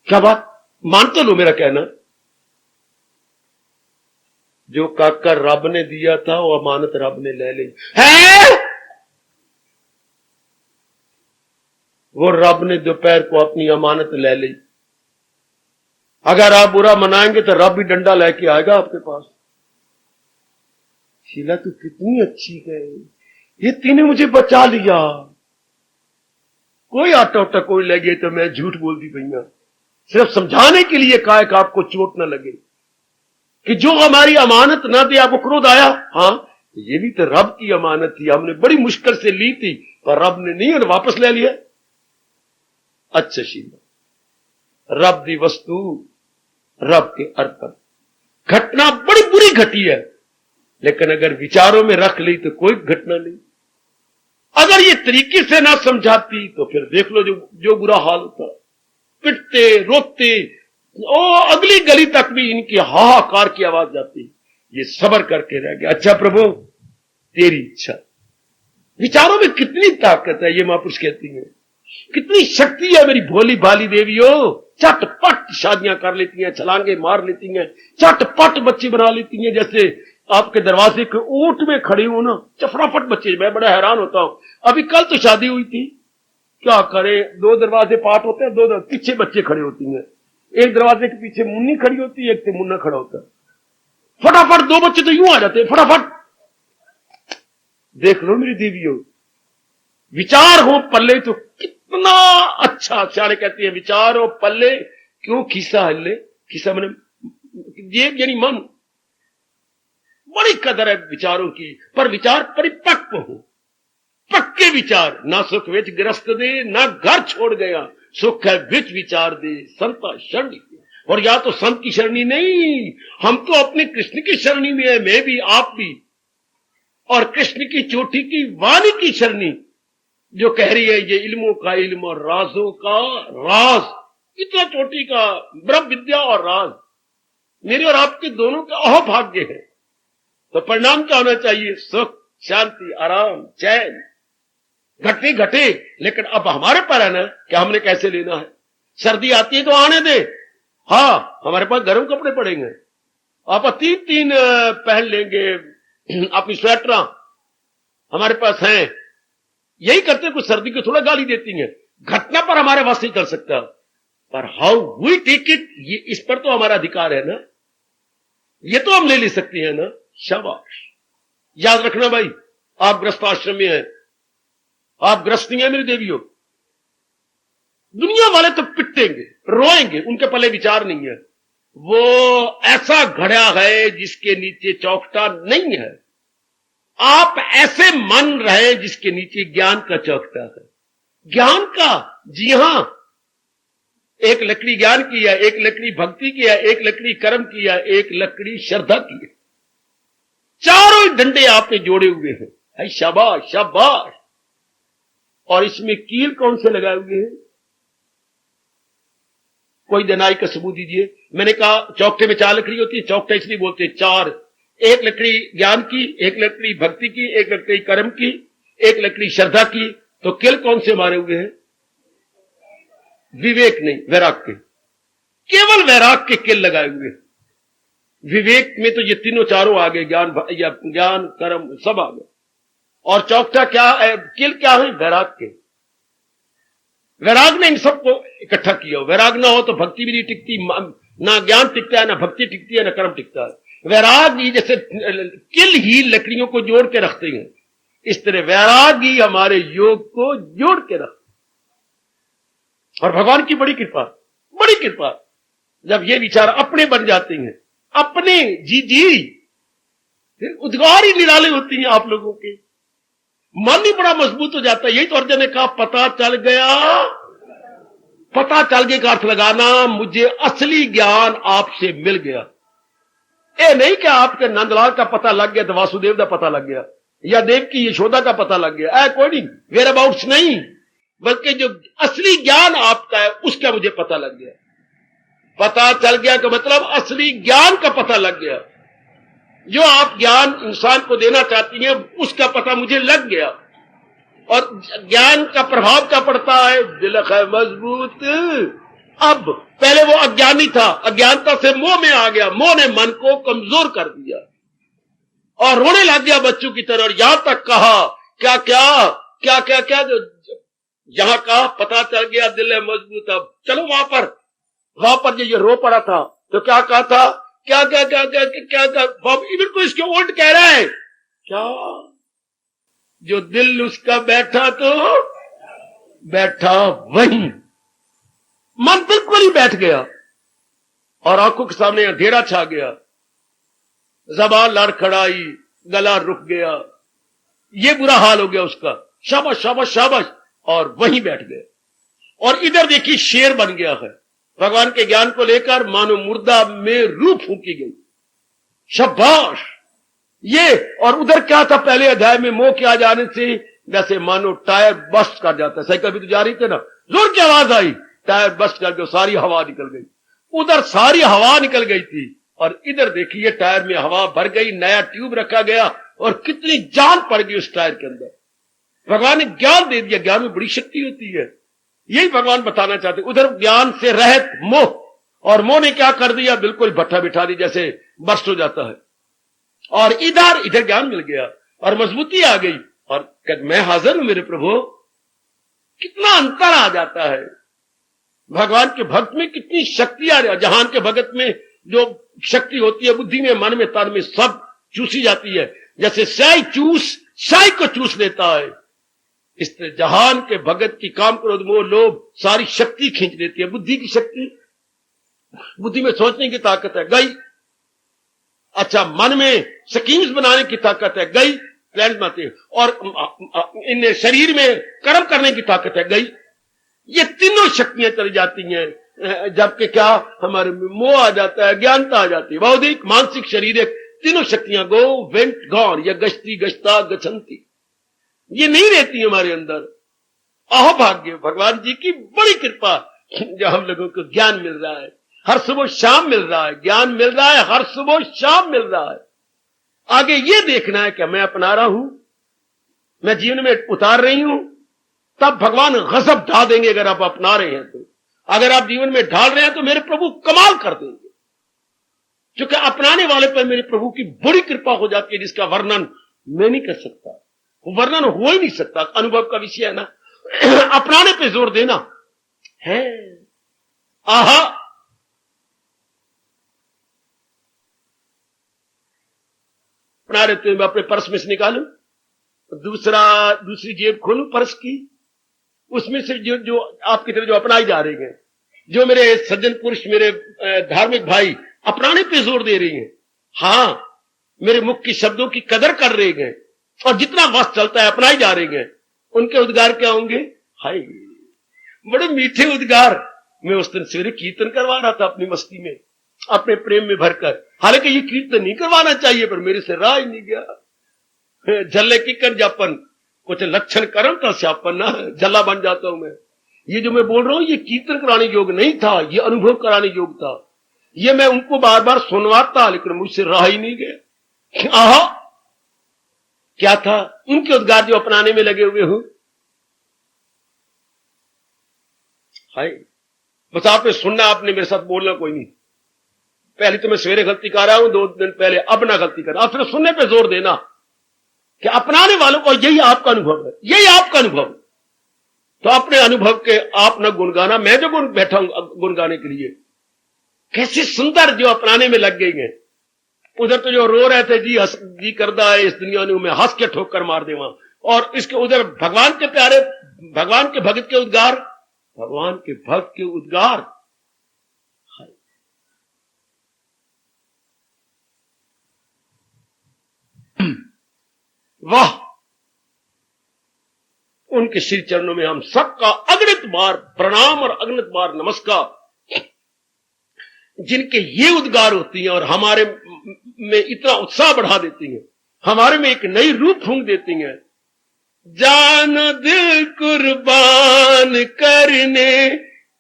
क्या बात, मान तो लो मेरा कहना, जो काका रब ने दिया था वो अमानत रब ने ले ली है। वो रब ने दोपहर को अपनी अमानत ले ली। अगर आप बुरा मनाएंगे तो रब भी डंडा लेके आएगा आपके पास। शीला तू कितनी अच्छी है, ये तीने मुझे बचा लिया। कोई आटा उटा कोई लगे तो मैं झूठ बोलती पई, सिर्फ समझाने के लिए कहा कि आपको चोट ना लगे, कि जो हमारी अमानत ना दे आपको क्रोध आया। हाँ, ये भी तो रब की अमानत थी, हमने बड़ी मुश्किल से ली थी, पर रब ने नहीं वापस ले लिया। अच्छा शीला, रब दी वस्तु रब के अर्पण, घटना बड़ी बुरी घटी है, लेकिन अगर विचारों में रख ली तो कोई घटना नहीं। अगर ये तरीके से ना समझाती तो फिर देख लो जो बुरा हाल होता, पिटते रोते, ओ अगली गली तक भी इनकी हाहाकार की आवाज जाती। ये सब्र करके रह गया। अच्छा प्रभु तेरी इच्छा। विचारों में कितनी ताकत है, ये महापुरुष कहती है, कितनी शक्ति है मेरी भोली भाली देवियों। चटपट शादियां कर लेती हैं, छलांगे मार लेती हैं, चटपट बच्चे बना लेती हैं। जैसे आपके दरवाजे के ऊंट में खड़ी हूं ना, चफराफट बच्चे, मैं बड़ा हैरान होता हूं। अभी कल तो शादी हुई थी, क्या करे, 2 दरवाजे पाट होते हैं, 2 पीछे बच्चे खड़े होती हैं, एक दरवाजे के पीछे मुन्नी खड़ी होती है, एक से मुन्ना खड़ा होता है। फटाफट दो बच्चे तो यूं आ जाते हैं, फटाफट। देख लो मेरी देवियों, विचार हो पल्ले तो कितना अच्छा। सियाने कहती है विचार हो पल्ले क्यों खिस्सा हल्ले। खिस्सा मैंने जेब यानी मन। बड़ी कदर है विचारों की, पर विचार परिपक्व हो, पक्के विचार। ना सुख विच ग्रस्त दे, ना घर छोड़ गया, सुख है विच विचार दे, संता शरणी। और या तो संत की शरणी नहीं, हम तो अपने कृष्ण की शरणी में है, मैं भी आप भी। और कृष्ण की चोटी की वाणी की शरणी जो कह रही है ये इल्मों का इल्म और राजों का राज, इतना चोटी का ब्रह्म विद्या और राज मेरे और आपके दोनों का अहोभाग्य है। तो परिणाम क्या होना चाहिए? सुख, शांति, आराम, चैन। घटे घटे, लेकिन अब हमारे पर है ना कि हमने कैसे लेना है। सर्दी आती है तो आने दे, हाँ हमारे पास गर्म कपड़े पड़ेंगे, आप तीन तीन पहन लेंगे, अपनी स्वेटर हमारे पास हैं। यही करते कुछ सर्दी को थोड़ा गाली देती हैं। घटना पर हमारे वास नहीं कर सकता, पर हाउ वी टेक इट, ये इस पर तो हमारा अधिकार है ना, ये तो हम ले सकते हैं ना। शाबाश। याद रखना भाई, आप ग्रस्त आश्रम में हैं, आप ग्रस्त नहीं है मेरी देवियों। दुनिया वाले तो पिटेंगे, रोएंगे, उनके पल्ले विचार नहीं है। वो ऐसा घड़ा है जिसके नीचे चौखटा नहीं है। आप ऐसे मन रहे जिसके नीचे ज्ञान का चौखटा है। ज्ञान का, जी हां, एक लकड़ी ज्ञान की है, एक लकड़ी भक्ति की है, एक लकड़ी कर्म की है, एक लकड़ी श्रद्धा की है। चारों ही डंडे आपने जोड़े हुए हैं। है शाबाश शाबाश। और इसमें कील कौन से लगाए हुए हैं? कोई दिनाई का सबूत दीजिए। मैंने कहा चौकटे में 4 लकड़ी होती है, चौकटा इसलिए बोलते हैं 4। एक लकड़ी ज्ञान की, एक लकड़ी भक्ति की, एक लकड़ी कर्म की, एक लकड़ी श्रद्धा की। तो किल कौन से मारे हुए हैं? विवेक नहीं, वैराग के। केवल वैराग के किल लगाए हुए हैं। विवेक में तो ये तीनों चारों आ गए, ज्ञान कर्म सब आ गए। और चौकटा क्या है, किल क्या है? वैराग के। वैराग ने इन सबको इकट्ठा किया। वैराग ना हो तो भक्ति भी नहीं टिकती, ना ज्ञान टिकता है, ना भक्ति टिकती है, ना कर्म टिकता है। वैराग ही जैसे किल ही लकड़ियों को जोड़ के रखते हैं, इस तरह वैराग ही हमारे योग को जोड़ के रखते। और भगवान की बड़ी कृपा, बड़ी कृपा, जब ये विचार अपने बन जाते हैं, अपने जी जी, फिर उद्गार ही निराले होती हैं आप लोगों के। मन ही बड़ा मजबूत हो जाता है। यही तो अर्जुन ने कहा पता चल गया। पता चल गया का अर्थ लगाना, मुझे असली ज्ञान आपसे मिल गया। ये नहीं कि आपके नंदलाल का पता लग गया तो वासुदेव का पता लग गया, या देव की यशोदा का पता लग गया, कोई नहीं, वेयर अबाउट्स नहीं, बल्कि जो असली ज्ञान आपका है उसका मुझे पता लग गया। पता चल गया का मतलब असली ज्ञान का पता लग गया। जो आप ज्ञान इंसान को देना चाहती हैं उसका पता मुझे लग गया। और ज्ञान का प्रभाव क्या पड़ता है? दिल है मजबूत। अब पहले वो अज्ञानी था, अज्ञानता से मोह में आ गया, मोह ने मन को कमजोर कर दिया और रोने लग गया बच्चों की तरह। और यहां तक कहा क्या क्या क्या क्या क्या जो यहां कहा पता चल गया दिल है मजबूत। अब चलो वहां पर ये रो पड़ा था तो क्या कहा था? क्या क्या क्या क्या क्या क्या इवन को इसके उल्ट कह रहा है क्या? जो दिल उसका बैठा तो बैठा वहीं, मन बिल्कुल ही बैठ गया और आंखों के सामने अंधेरा छा गया, ज़बान लड़खड़ाई, गला रुक गया, ये बुरा हाल हो गया उसका। शाबाश शाबाश शाबाश, और वहीं बैठ गए। और इधर देखिए शेर बन गया है, भगवान के ज्ञान को लेकर मानो मुर्दा में रूह फूंकी गई। शाबाश ये। और उधर क्या था पहले अध्याय में? मोह के आ जाने से जैसे मानो टायर बस्ट कर जाता है। साइकिल भी तो जा रही थे ना, जोर की आवाज आई, टायर बस्ट कर गया, सारी हवा निकल गई। उधर सारी हवा निकल गई थी और इधर देखिए टायर में हवा भर गई, नया ट्यूब रखा गया और कितनी जान पड़ गई उस टायर के अंदर। भगवान ने ज्ञान दे दिया। ज्ञान में बड़ी शक्ति होती है, यही भगवान बताना चाहते। उधर ज्ञान से रहित मोह, और मोह ने क्या कर दिया? बिल्कुल भट्ठा बिठा दी, जैसे बस्ट हो जाता है। और इधर ज्ञान मिल गया और मजबूती आ गई और मैं हाजिर हूं मेरे प्रभु। कितना अंतर आ जाता है। भगवान के भक्त में कितनी शक्ति आ रही है। जहान के भगत में जो शक्ति होती है, बुद्धि में, मन में, तन में, सब चूसी जाती है। जैसे स्याही को चूस लेता है, इस तरह जहान के भगत की काम क्रोध मोह लोभ सारी शक्ति खींच लेती है। बुद्धि की शक्ति, बुद्धि में सोचने की ताकत है, गई। अच्छा, मन में स्कीम्स बनाने की ताकत है, गई, प्लान बनाते हैं। और इन शरीर में कर्म करने की ताकत है, गई। ये तीनों शक्तियां चली जाती हैं। जबकि क्या हमारे में मोह आ जाता है, ज्ञानता आ जाती है, बौद्धिक, मानसिक, शारीरिक, तीनों शक्तियां गो वेंट गॉन, या गश्ती गश्ता गच्छन्ति, ये नहीं रहती हमारे अंदर। अहोभाग्य, भगवान जी की बड़ी कृपा जो हम लोगों को ज्ञान मिल रहा है, हर सुबह शाम मिल रहा है, ज्ञान मिल रहा है, हर सुबह शाम मिल रहा है। आगे ये देखना है कि मैं अपना रहा हूं, मैं जीवन में उतार रही हूं, तब भगवान गजब ढा देंगे। अगर आप अपना रहे हैं तो, अगर आप जीवन में ढाल रहे हैं तो मेरे प्रभु कमाल कर देंगे। क्योंकि अपनाने वाले पर मेरे प्रभु की बड़ी कृपा हो जाती है, जिसका वर्णन मैं नहीं कर सकता, वर्णन हो ही नहीं सकता। अनुभव का विषय है ना। अपनाने पे जोर देना है। आहा, अपना रहे तो मैं अपने पर्स में से निकालूं, दूसरी जेब खोलूं पर्स की, उसमें से जो आपकी तरह जो अपनाई जा रही हैं, जो मेरे सज्जन पुरुष, मेरे धार्मिक भाई अपनाने पे जोर दे रही हैं, हां, मेरे मुख की शब्दों की कदर कर रहे हैं, और जितना वक्त चलता है अपनाई जा रहे हैं, उनके उद्गार क्या होंगे? हाय, बड़े मीठे उद्गार। मैं उस दिन सवेरे कीर्तन करवा रहा था अपनी मस्ती में, अपने प्रेम में भरकर। हालांकि ये कीर्तन नहीं करवाना चाहिए, पर मेरे से रहा ही नहीं गया। जल्ले की कर जापन, कुछ लक्षण करम था श्यापन ना, जल्ला बन जाता हूं मैं। ये जो मैं बोल रहा हूं, ये कीर्तन कराने योग नहीं था, ये अनुभव कराने योग था। ये मैं उनको बार बार सुनवाता, लेकिन मुझसे रहा ही नहीं गया। आहा, क्या था? उनके उद्गार जो अपनाने में लगे हुए हूं। हाय, बस आपने सुनना, आपने मेरे साथ बोलना कोई नहीं। पहले तो मैं सवेरे गलती कर रहा हूं, 2 दिन पहले, अब ना गलती करना। आप सिर्फ सुनने पे जोर देना कि अपनाने वालों को यही आपका अनुभव है, यही आपका अनुभव। तो अपने अनुभव के आप न गुनगाना, मैं जो गुण बैठा हूं गुण गाने के लिए। कैसे सुंदर जो अपनाने में लग गई हैं। उधर तो जो रो रहे थे, जी करदा है इस दुनिया ने मैं हंस के ठोकर मार देवा, और इसके उधर भगवान के प्यारे, भगवान के भक्त के उद्गार, भगवान के भक्त के उद्गार। वाह, उनके श्री चरणों में हम सबका अगणित बार प्रणाम और अगणित बार नमस्कार। जिनके ये उद्गार होती हैं और हमारे में इतना उत्साह बढ़ा देती हैं, हमारे में एक नई रूप फूंक देती हैं। जान दिल कुर्बान करने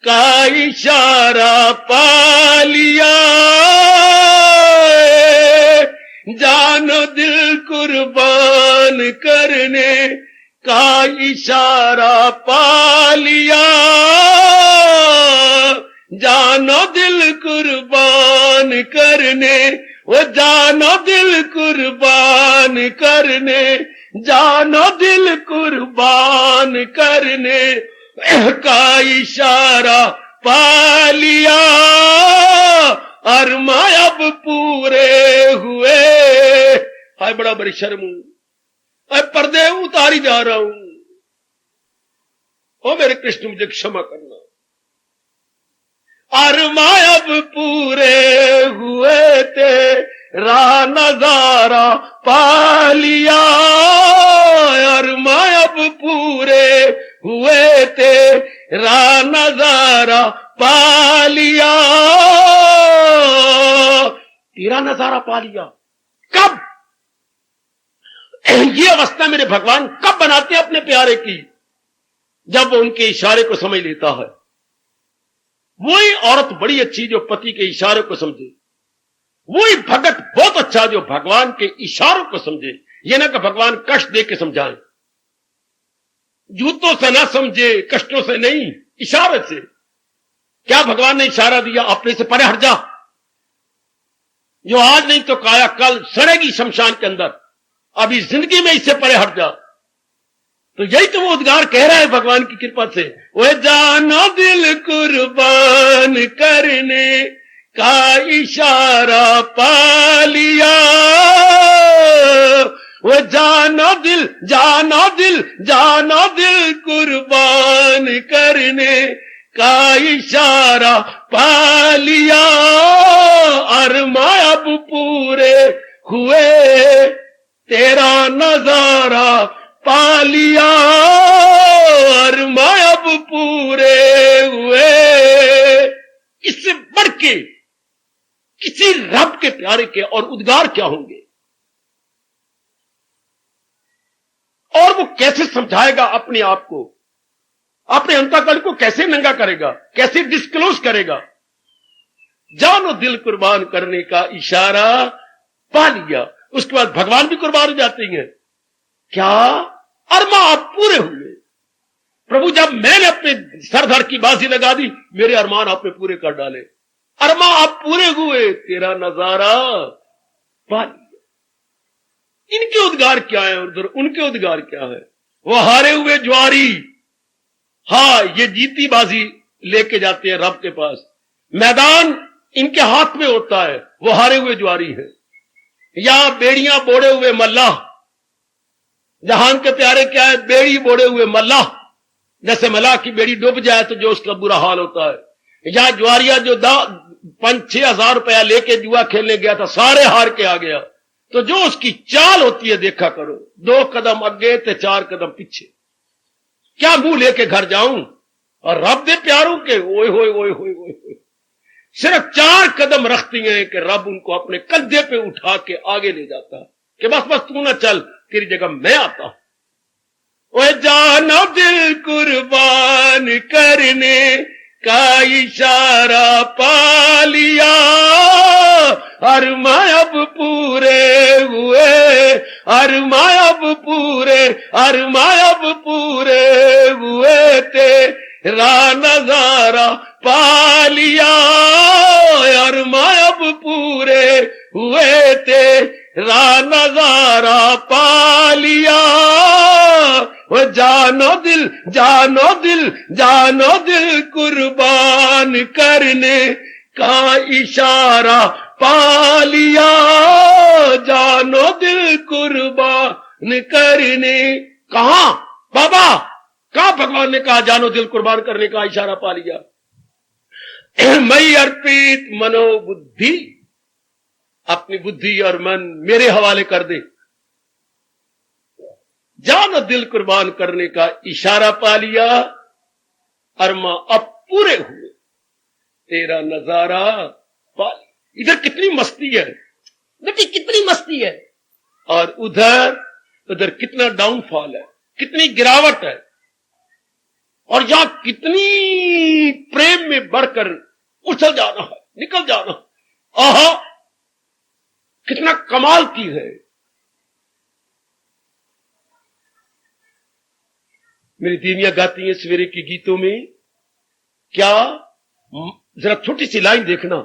का इशारा पा लिया, जानो दिल कुर्बान करने का इशारा पा लिया, जानो दिल कुर्बान करने, वो जानो दिल कुर्बान करने, जानो दिल कुर्बान करने का इशारा पा लिया, अरमा अब पूरे हुए। हाय, बड़ा बड़ी शर्म हूं, पर्दे उतारी जा रहा हूं। ओ मेरे कृष्ण, मुझे क्षमा करना। अरमा अब पूरे हुए, तेरा नजारा पा लिया, अरमा अब पूरे हुए, तेरा नजारा पा लिया, तेरा नजारा पा लिया। कब? ये अवस्था मेरे भगवान कब बनाते हैं अपने प्यारे की? जब वो उनके इशारे को समझ लेता है। वही औरत बड़ी अच्छी जो पति के इशारे को समझे, वही भगत बहुत अच्छा जो भगवान के इशारों को समझे। ये ना कि भगवान कष्ट दे के समझाएं, जूतों से ना समझे, कष्टों से नहीं, इशारे से। क्या भगवान ने इशारा दिया? अपने से परे हट जा, जो आज नहीं तो काया कल सड़ेगी शमशान के अंदर, अभी जिंदगी में इससे परे हट जा। तो यही तो वो उद्गार कह रहा है भगवान की कृपा से, वो जाना दिल कुर्बान करने का इशारा पा लिया, वो जाना दिल जाना दिल जाना दिल कुर्बान करने का इशारा पा लिया, अरमा अब पूरे हुए तेरा नजारा पा लिया, अरमा अब पूरे हुए। इससे बढ़ के किसी रब के प्यारे के और उद्गार क्या होंगे? और वो कैसे समझाएगा अपने आप को, अपने अंतःकरण को कैसे नंगा करेगा, कैसे डिस्क्लोज करेगा? जानो दिल कुर्बान करने का इशारा पा लिया। उसके बाद भगवान भी कुर्बान हो जाते हैं। क्या अरमा आप पूरे हुए प्रभु, जब मैंने अपने सर धड़ की बाजी लगा दी, मेरे अरमान आपने पूरे कर डाले। अरमा आप पूरे हुए, तेरा नजारा पा लिया। इनके उद्गार क्या है और उधर उनके उद्गार क्या है? वो हारे हुए ज्वारी, हाँ ये जीती बाजी लेके जाते हैं रब के पास, मैदान इनके हाथ में होता है, वो हारे हुए ज्वारी है। या बेड़ियां बोड़े हुए मल्लाह, जहान के प्यारे क्या है? बेड़ी बोड़े हुए मल्लाह। जैसे मल्लाह की बेड़ी डूब जाए तो जो उसका बुरा हाल होता है। या ज्वारिया जो 5-6 हजार रुपया लेके जुआ खेलने गया था, सारे हार के आ गया, तो जो उसकी चाल होती है देखा करो, 2 कदम आगे ते 4 कदम पीछे। क्या मुंह लेके घर जाऊं? और रब दे प्यारों के ओए होए ओए होए ओए होए, सिर्फ 4 कदम रखती हैं कि रब उनको अपने कंधे पे उठा के आगे ले जाता कि बस बस तू ना चल, तेरी जगह मैं आता हूं। ओए जाना दिल कुर्बान करने का इशारा पा लिया, अरमा अब पूरे हुए, अरमा अब पूरे, अरमा अब पूरे हुए, तेरा नजारा पा लिया, अरमा अब पूरे हुए, तेरा नजारा पा लिया। वो जानो दिल जानो दिल जानो दिल कुर्बान करने का इशारा पा लिया, जानो दिल कुर्बान करने। कहां बाबा, कहां भगवान ने कहा जानो दिल कुर्बान करने का इशारा पा लिया? मई अर्पित मनोबुद्धि, अपनी बुद्धि और मन मेरे हवाले कर दे, जानो दिल कुर्बान करने का इशारा पा लिया, अरमा अब पूरे हुए, तेरा नजारा पा लिया। इधर कितनी मस्ती है बेटी, कितनी मस्ती है, और उधर कितना डाउनफॉल है, कितनी गिरावट है, और यहां कितनी प्रेम में बढ़कर उछल जाना है, निकल जाना है। आहा, कितना कमाल की है। मेरी दीनियां गाती हैं सवेरे के गीतों में, क्या जरा छोटी सी लाइन देखना,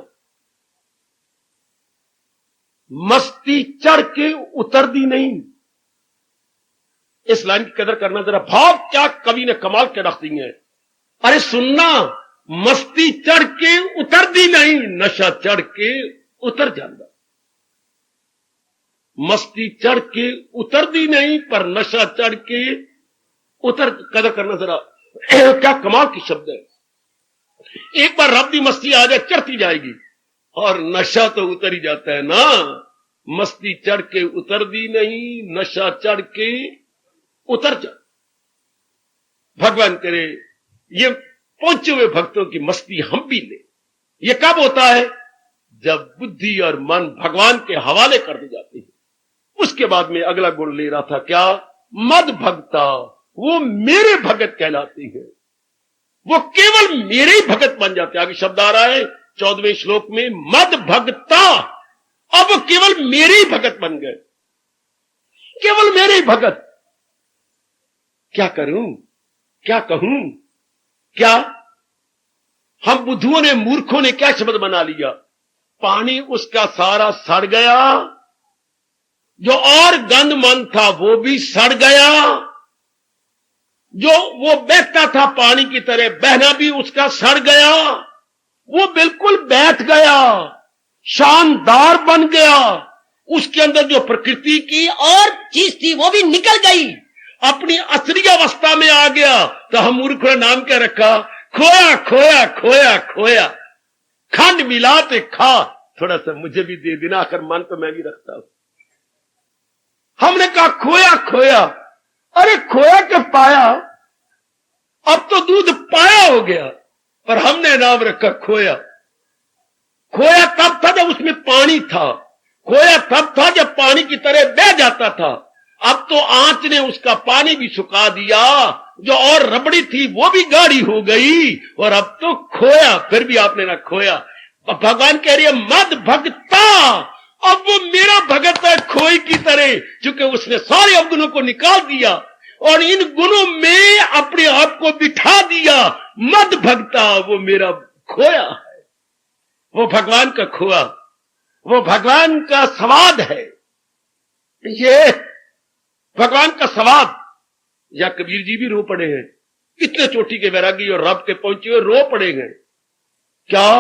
मस्ती चढ़ के उतर दी नहीं। इस लाइन की कदर करना जरा, भाव क्या कवि ने कमाल के रख दी है। अरे सुनना, मस्ती चढ़ के उतर दी नहीं, नशा चढ़ के उतर जाना। मस्ती चढ़ के उतर दी नहीं, पर नशा चढ़ के उतर, कदर करना जरा, क्या कमाल की शब्द है। एक बार रब की मस्ती आ जाए चढ़ती जाएगी, और नशा तो उतर ही जाता है ना। मस्ती चढ़ के उतर दी नहीं, नशा चढ़ के उतर जा। भगवान करे ये पहुंचे हुए भक्तों की मस्ती हम भी ले। ये कब होता है? जब बुद्धि और मन भगवान के हवाले कर दी जाती है। उसके बाद में अगला गुण ले रहा था, क्या? मद भक्ता, वो मेरे भगत कहलाती है, वो केवल मेरे ही भगत बन जाते। आगे शब्द आ रहा है 14वें श्लोक में, मद भक्ता, अब वो केवल मेरे ही भगत बन गए, केवल मेरे ही भगत। क्या करूं, क्या कहूं, क्या हम बुद्धुओं ने, मूर्खों ने क्या शब्द बना लिया? पानी उसका सारा सड़ गया, जो और गंदमंद था वो भी सड़ गया, जो वो बहता था पानी की तरह, बहना भी उसका सड़ गया, वो बिल्कुल बैठ गया, शानदार बन गया। उसके अंदर जो प्रकृति की और चीज थी वो भी निकल गई, अपनी असली अवस्था में आ गया। तो हम मूर्ख ने नाम क्या रखा? खोया खोया खोया खोया। खंड मिलाते खा, थोड़ा सा मुझे भी दे देना, आखिर मन तो मैं भी रखता हूं। हमने कहा खोया खोया, अरे खोया के पाया, अब तो दूध पाया हो गया, पर हमने नाम रखा खोया। खोया तब था जब उसमें पानी था, खोया तब था जब पानी की तरह बह जाता था। अब तो आंच ने उसका पानी भी सुखा दिया, जो और रबड़ी थी वो भी गाढ़ी हो गई, और अब तो खोया, फिर भी आपने ना खोया। भगवान कह रही है मद भगता, अब वो मेरा भगत है खोई की तरह, क्योंकि उसने सारे अवगुणों को निकाल दिया और इन गुणों में अपने आप को बिठा दिया। मद भगता, वो मेरा खोया है, वो भगवान का खोआ, वो भगवान का स्वाद है। ये भगवान का स्वाद। या कबीर जी भी रो पड़े हैं, इतने चोटी के वैरागी और रब के पहुंचे हुए रो पड़े हैं। क्या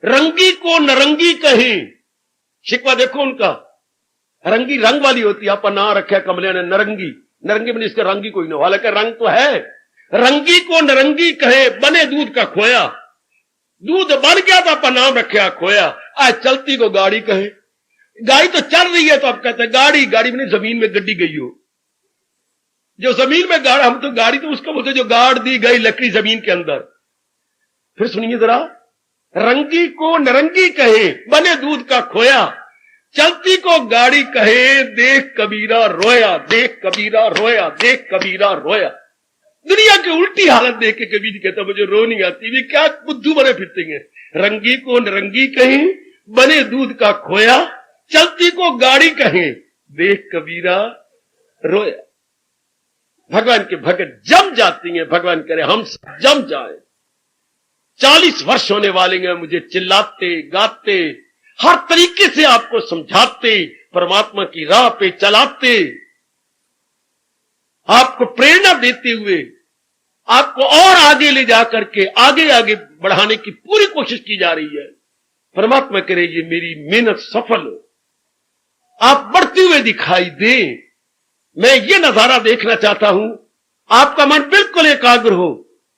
रंगी को नरंगी कहें? शिकवा देखो उनका, रंगी रंग वाली होती है, आपका नाम रखा कमलिया ने नरंगी। नरंगी बनी, इसके रंगी कोई ना, हालांकि रंग तो है। रंगी को नरंगी कहे, बने दूध का खोया। दूध बन गया तो आपका नाम रखा खोया। आज चलती को गाड़ी कहे, गाड़ी तो चल रही है तो आप कहते हैं गाड़ी, गाड़ी में जमीन में गड्डी गई हो, जो जमीन में गाड़, हम तो गाड़ी तो उसको बोलते जो गाड़ दी गई लकड़ी जमीन के अंदर। फिर सुनिए जरा, रंगी को नरंगी कहे, बने दूध का खोया। चलती को गाड़ी कहे, देख कबीरा रोया, देख कबीरा रोया, देख कबीरा रोया। दुनिया की उल्टी हालत देख के कबीर कहता मुझे रो नहीं आती, वे क्या बुद्धू बने फिरते हैं। रंगी को नरंगी कहे, बने दूध का खोया। चलती को गाड़ी कहे, देख कबीरा रोया। भगवान के भगत जम जाती हैं, भगवान करे हम जम जाए। 40 वर्ष होने वाले हैं मुझे चिल्लाते गाते, हर तरीके से आपको समझाते, परमात्मा की राह पे चलाते, आपको प्रेरणा देते हुए, आपको और आगे ले जाकर के आगे आगे बढ़ाने की पूरी कोशिश की जा रही है। परमात्मा करे ये मेरी मेहनत सफल हो, आप बढ़ते हुए दिखाई दें। मैं ये नजारा देखना चाहता हूं, आपका मन बिल्कुल एकाग्र हो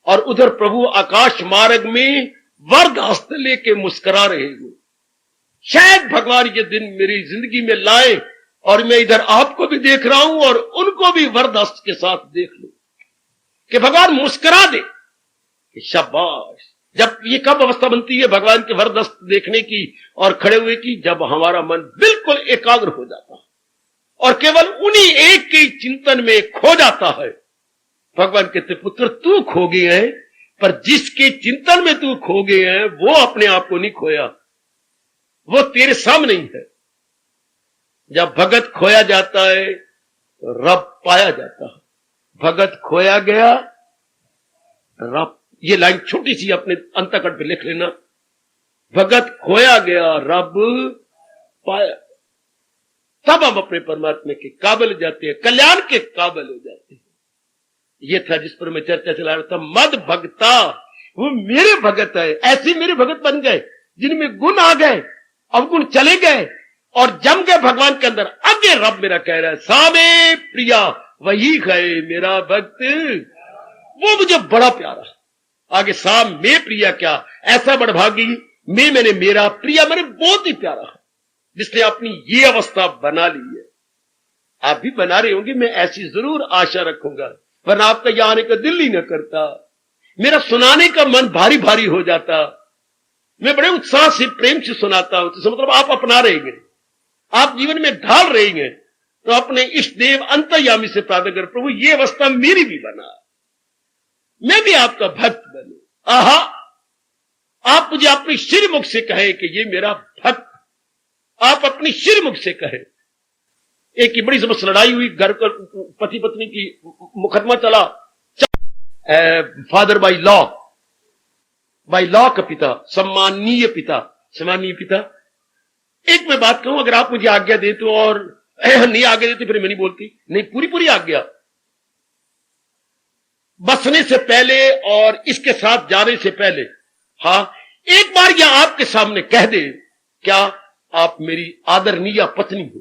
और उधर प्रभु आकाश मार्ग में वरद हस्त लेके मुस्कुरा रहे हो। शायद भगवान ये दिन मेरी जिंदगी में लाए और मैं इधर आपको भी देख रहा हूं और उनको भी वरद हस्त के साथ देख लूं कि भगवान मुस्कुरा दे कि शाबाश। जब ये कब अवस्था बनती है भगवान के वरद हस्त देखने की और खड़े हुए की? जब हमारा मन बिल्कुल एकाग्र हो जाता है और केवल उन्हीं एक के चिंतन में खो जाता है। भगवान कहते पुत्र तू खो गए है, पर जिसके चिंतन में तू खो गए है वो अपने आप को नहीं खोया, वो तेरे सामने ही है। जब भगत खोया जाता है तो रब पाया जाता है। भगत खोया गया रब, ये लाइन छोटी सी अपने अंतकट पे लिख लेना, भगत खोया गया रब पाया। तब हम अपने परमात्मा के काबिल हो जाते हैं, कल्याण के काबिल हो जाते हैं। ये था जिस पर मैं चर्चा चला रहा था। मद भगता, वो मेरे भगत है। ऐसे मेरे भगत बन गए जिनमें गुण आ गए, अवगुण चले गए और जम गए भगवान के अंदर। आगे रब मेरा कह रहा है सामे प्रिया वही है मेरा भक्त, वो मुझे बड़ा प्यारा। आगे साम में प्रिया, क्या ऐसा बड़भागी, मैं मैंने मेरा, प्रिया मैंने बहुत ही प्यारा है, जिसने अपनी ये अवस्था बना ली है। आप भी बना रहे होंगे, मैं ऐसी जरूर आशा रखूंगा, वरना आपका यहां आने का दिल ही न करता, मेरा सुनाने का मन भारी भारी हो जाता। मैं बड़े उत्साह से प्रेम से सुनाता हूं, तो मतलब आप अपना रहेंगे, आप जीवन में ढाल रहेंगे। तो अपने इष्ट देव अंतर्यामी से प्रार्थना कर, प्रभु ये अवस्था मेरी भी बना, मैं भी आपका भक्त बनूं। आहा, आप मुझे अपनी श्रीमुख से कहे कि ये मेरा भक्त, आप अपनी श्रीमुख से कहे। एक की बड़ी जबरदस्त लड़ाई हुई, घर का पति पत्नी की मुकदमा चला, फादर बाई लॉ का पिता, सम्माननीय पिता। एक मैं बात कहूं, अगर आप मुझे आज्ञा दे तो, और नहीं आज्ञा देते फिर मैं नहीं बोलती, नहीं पूरी आज्ञा। बसने से पहले और इसके साथ जाने से पहले, हाँ, एक बार यह आपके सामने कह दे, क्या आप मेरी आदरणीय पत्नी हो?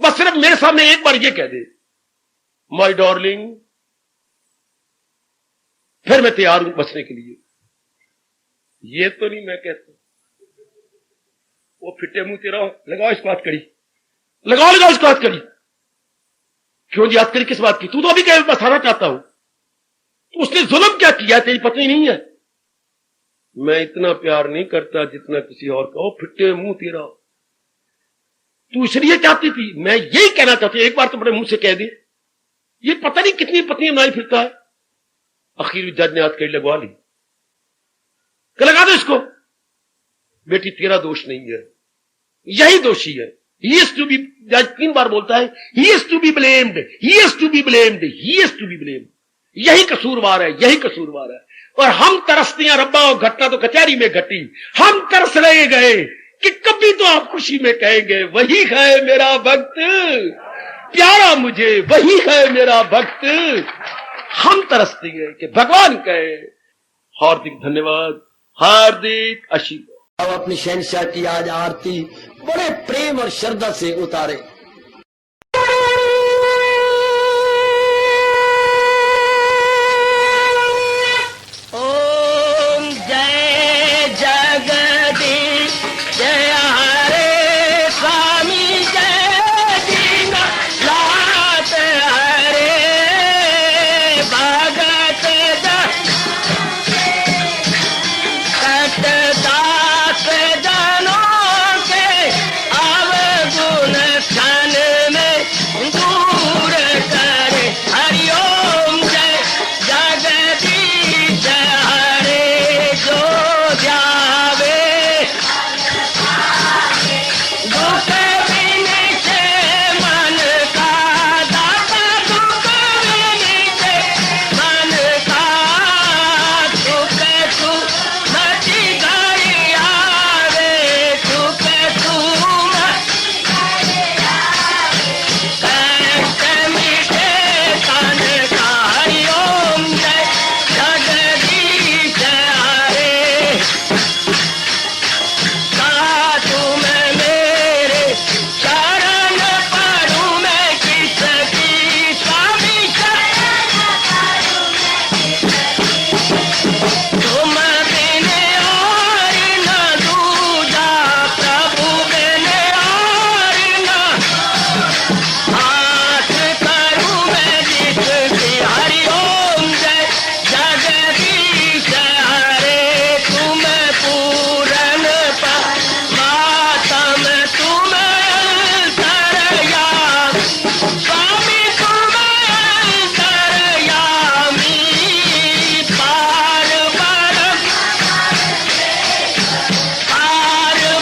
बस सिर्फ मेरे सामने एक बार यह कह दे, माय डार्लिंग, फिर मैं तैयार हूं बसने के लिए। ये तो नहीं मैं कहता, वो फिटे मुंह तेरा, लगाओ इस बात कड़ी, लगाओ इस बात कड़ी। क्यों जी याद करी किस बात की? तू तो अभी कह बसाना चाहता हूं, तो उसने जुल्म क्या किया? तेरी पत्नी नहीं है? मैं इतना प्यार नहीं करता जितना किसी और का। ओ फिटे मुंह तेरा, तू इसलिए चाहती थी? मैं यही कहना चाहती, एक बार तो बड़े मुंह से कह दे। ये पता नहीं कितनी पत्नी बनाई फिरता है। आखिर जज ने हाथ कड़ी लगवा ली, लगा दो इसको। बेटी तेरा दोष नहीं है, यही दोषी है। He is to be, जज 3 बार बोलता है, he is to be blamed, he is to be blamed, he is to be blamed। यही कसूरवार है, यही कसूरवार है। और हम तरसते हैं रब्बा, और घटना तो कचहरी में घटी। हम तरस रहे गए कि कभी तो आप खुशी में कहेंगे, वही है मेरा भक्त प्यारा मुझे, वही है मेरा भक्त। हम तरसते हैं कि भगवान कहे। हार्दिक धन्यवाद, हार्दिक आशीर्वाद। अब अपनी शहंशाह की आज आरती बड़े प्रेम और श्रद्धा से उतारे। ओम जय जगदीश जय हरे स्वामी जय दीना लात हरे भगत दास जनों के अवगुण क्षण में दूर करे। हरिओम जय जगदीश हरे जो जावे दुख बिन से मन का दाता, दुख बिन से मन का सुख सुमति घड़ी आवे, सुख सुमति कष्ट मिटे तन का। हरिओम जय जगदीश हरे कहा तुम मेरे शरण पड़ूं मैं किसकी स्वामी तुम बिन और न दूजा, प्रभु बिन और न हाथ करूं मैं जिसकी। हरिओम जय जगदीश हरे तुम पूरन परमात्म, तुम अंतर्यामी स्वामी, तुम अंतर्यामी पार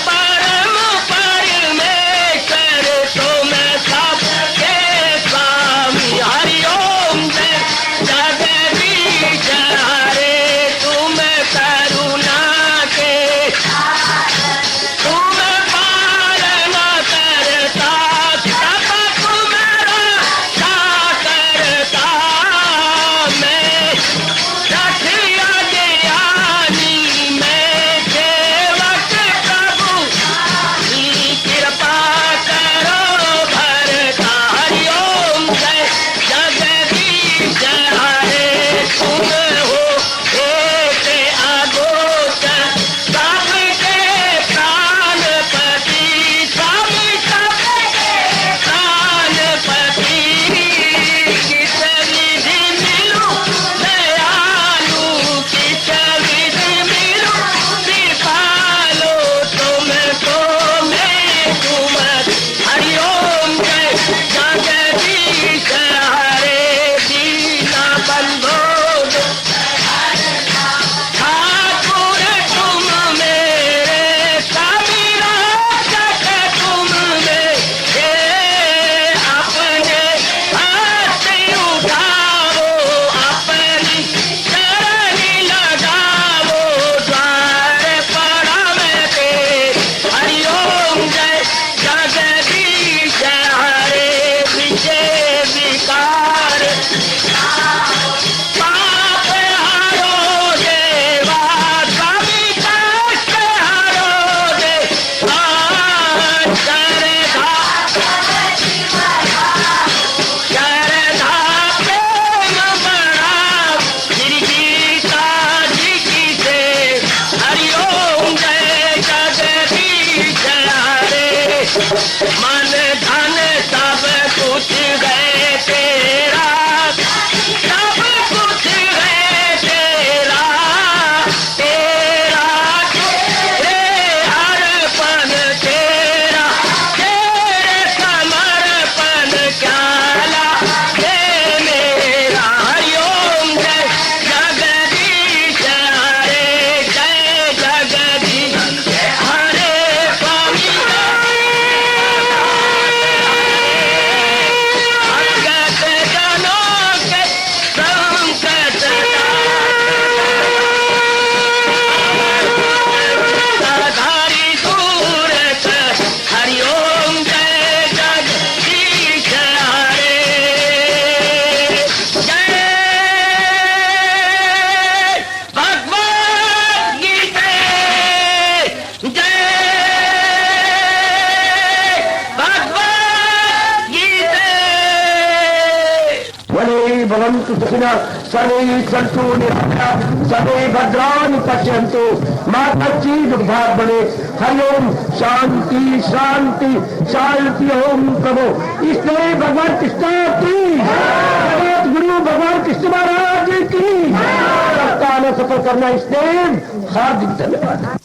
परम परमेश्वर, तुम सबके स्वामी। हरिओम जय जगदीश हरे तुम करुणा के, तुम पालन करता, सब तुम रक्षा करता। मैं रखिया ज्ञानी, मैं सेवक प्रभु की कृपा करो भरता। हरिओम जय जगदीश हरे तुम हो एक अगोचर, सबके प्राणपति स्वामी, सबके प्राणपति। किस निधि मिलूं दयाल भवन्तु सुखिनः सर्वे सन्तु निरामयाः सर्वे भद्राणि पश्यन्तु मा कश्चित् दुर्भाग् भवेत्। हरि ओम शांति शांति शांति। ओम प्रभु इसलिए भगवान कृष्ण की जगत गुरु भगवान कृष्ण महाराज की सप्ताह सफल करना इसलिए हार्दिक धन्यवाद।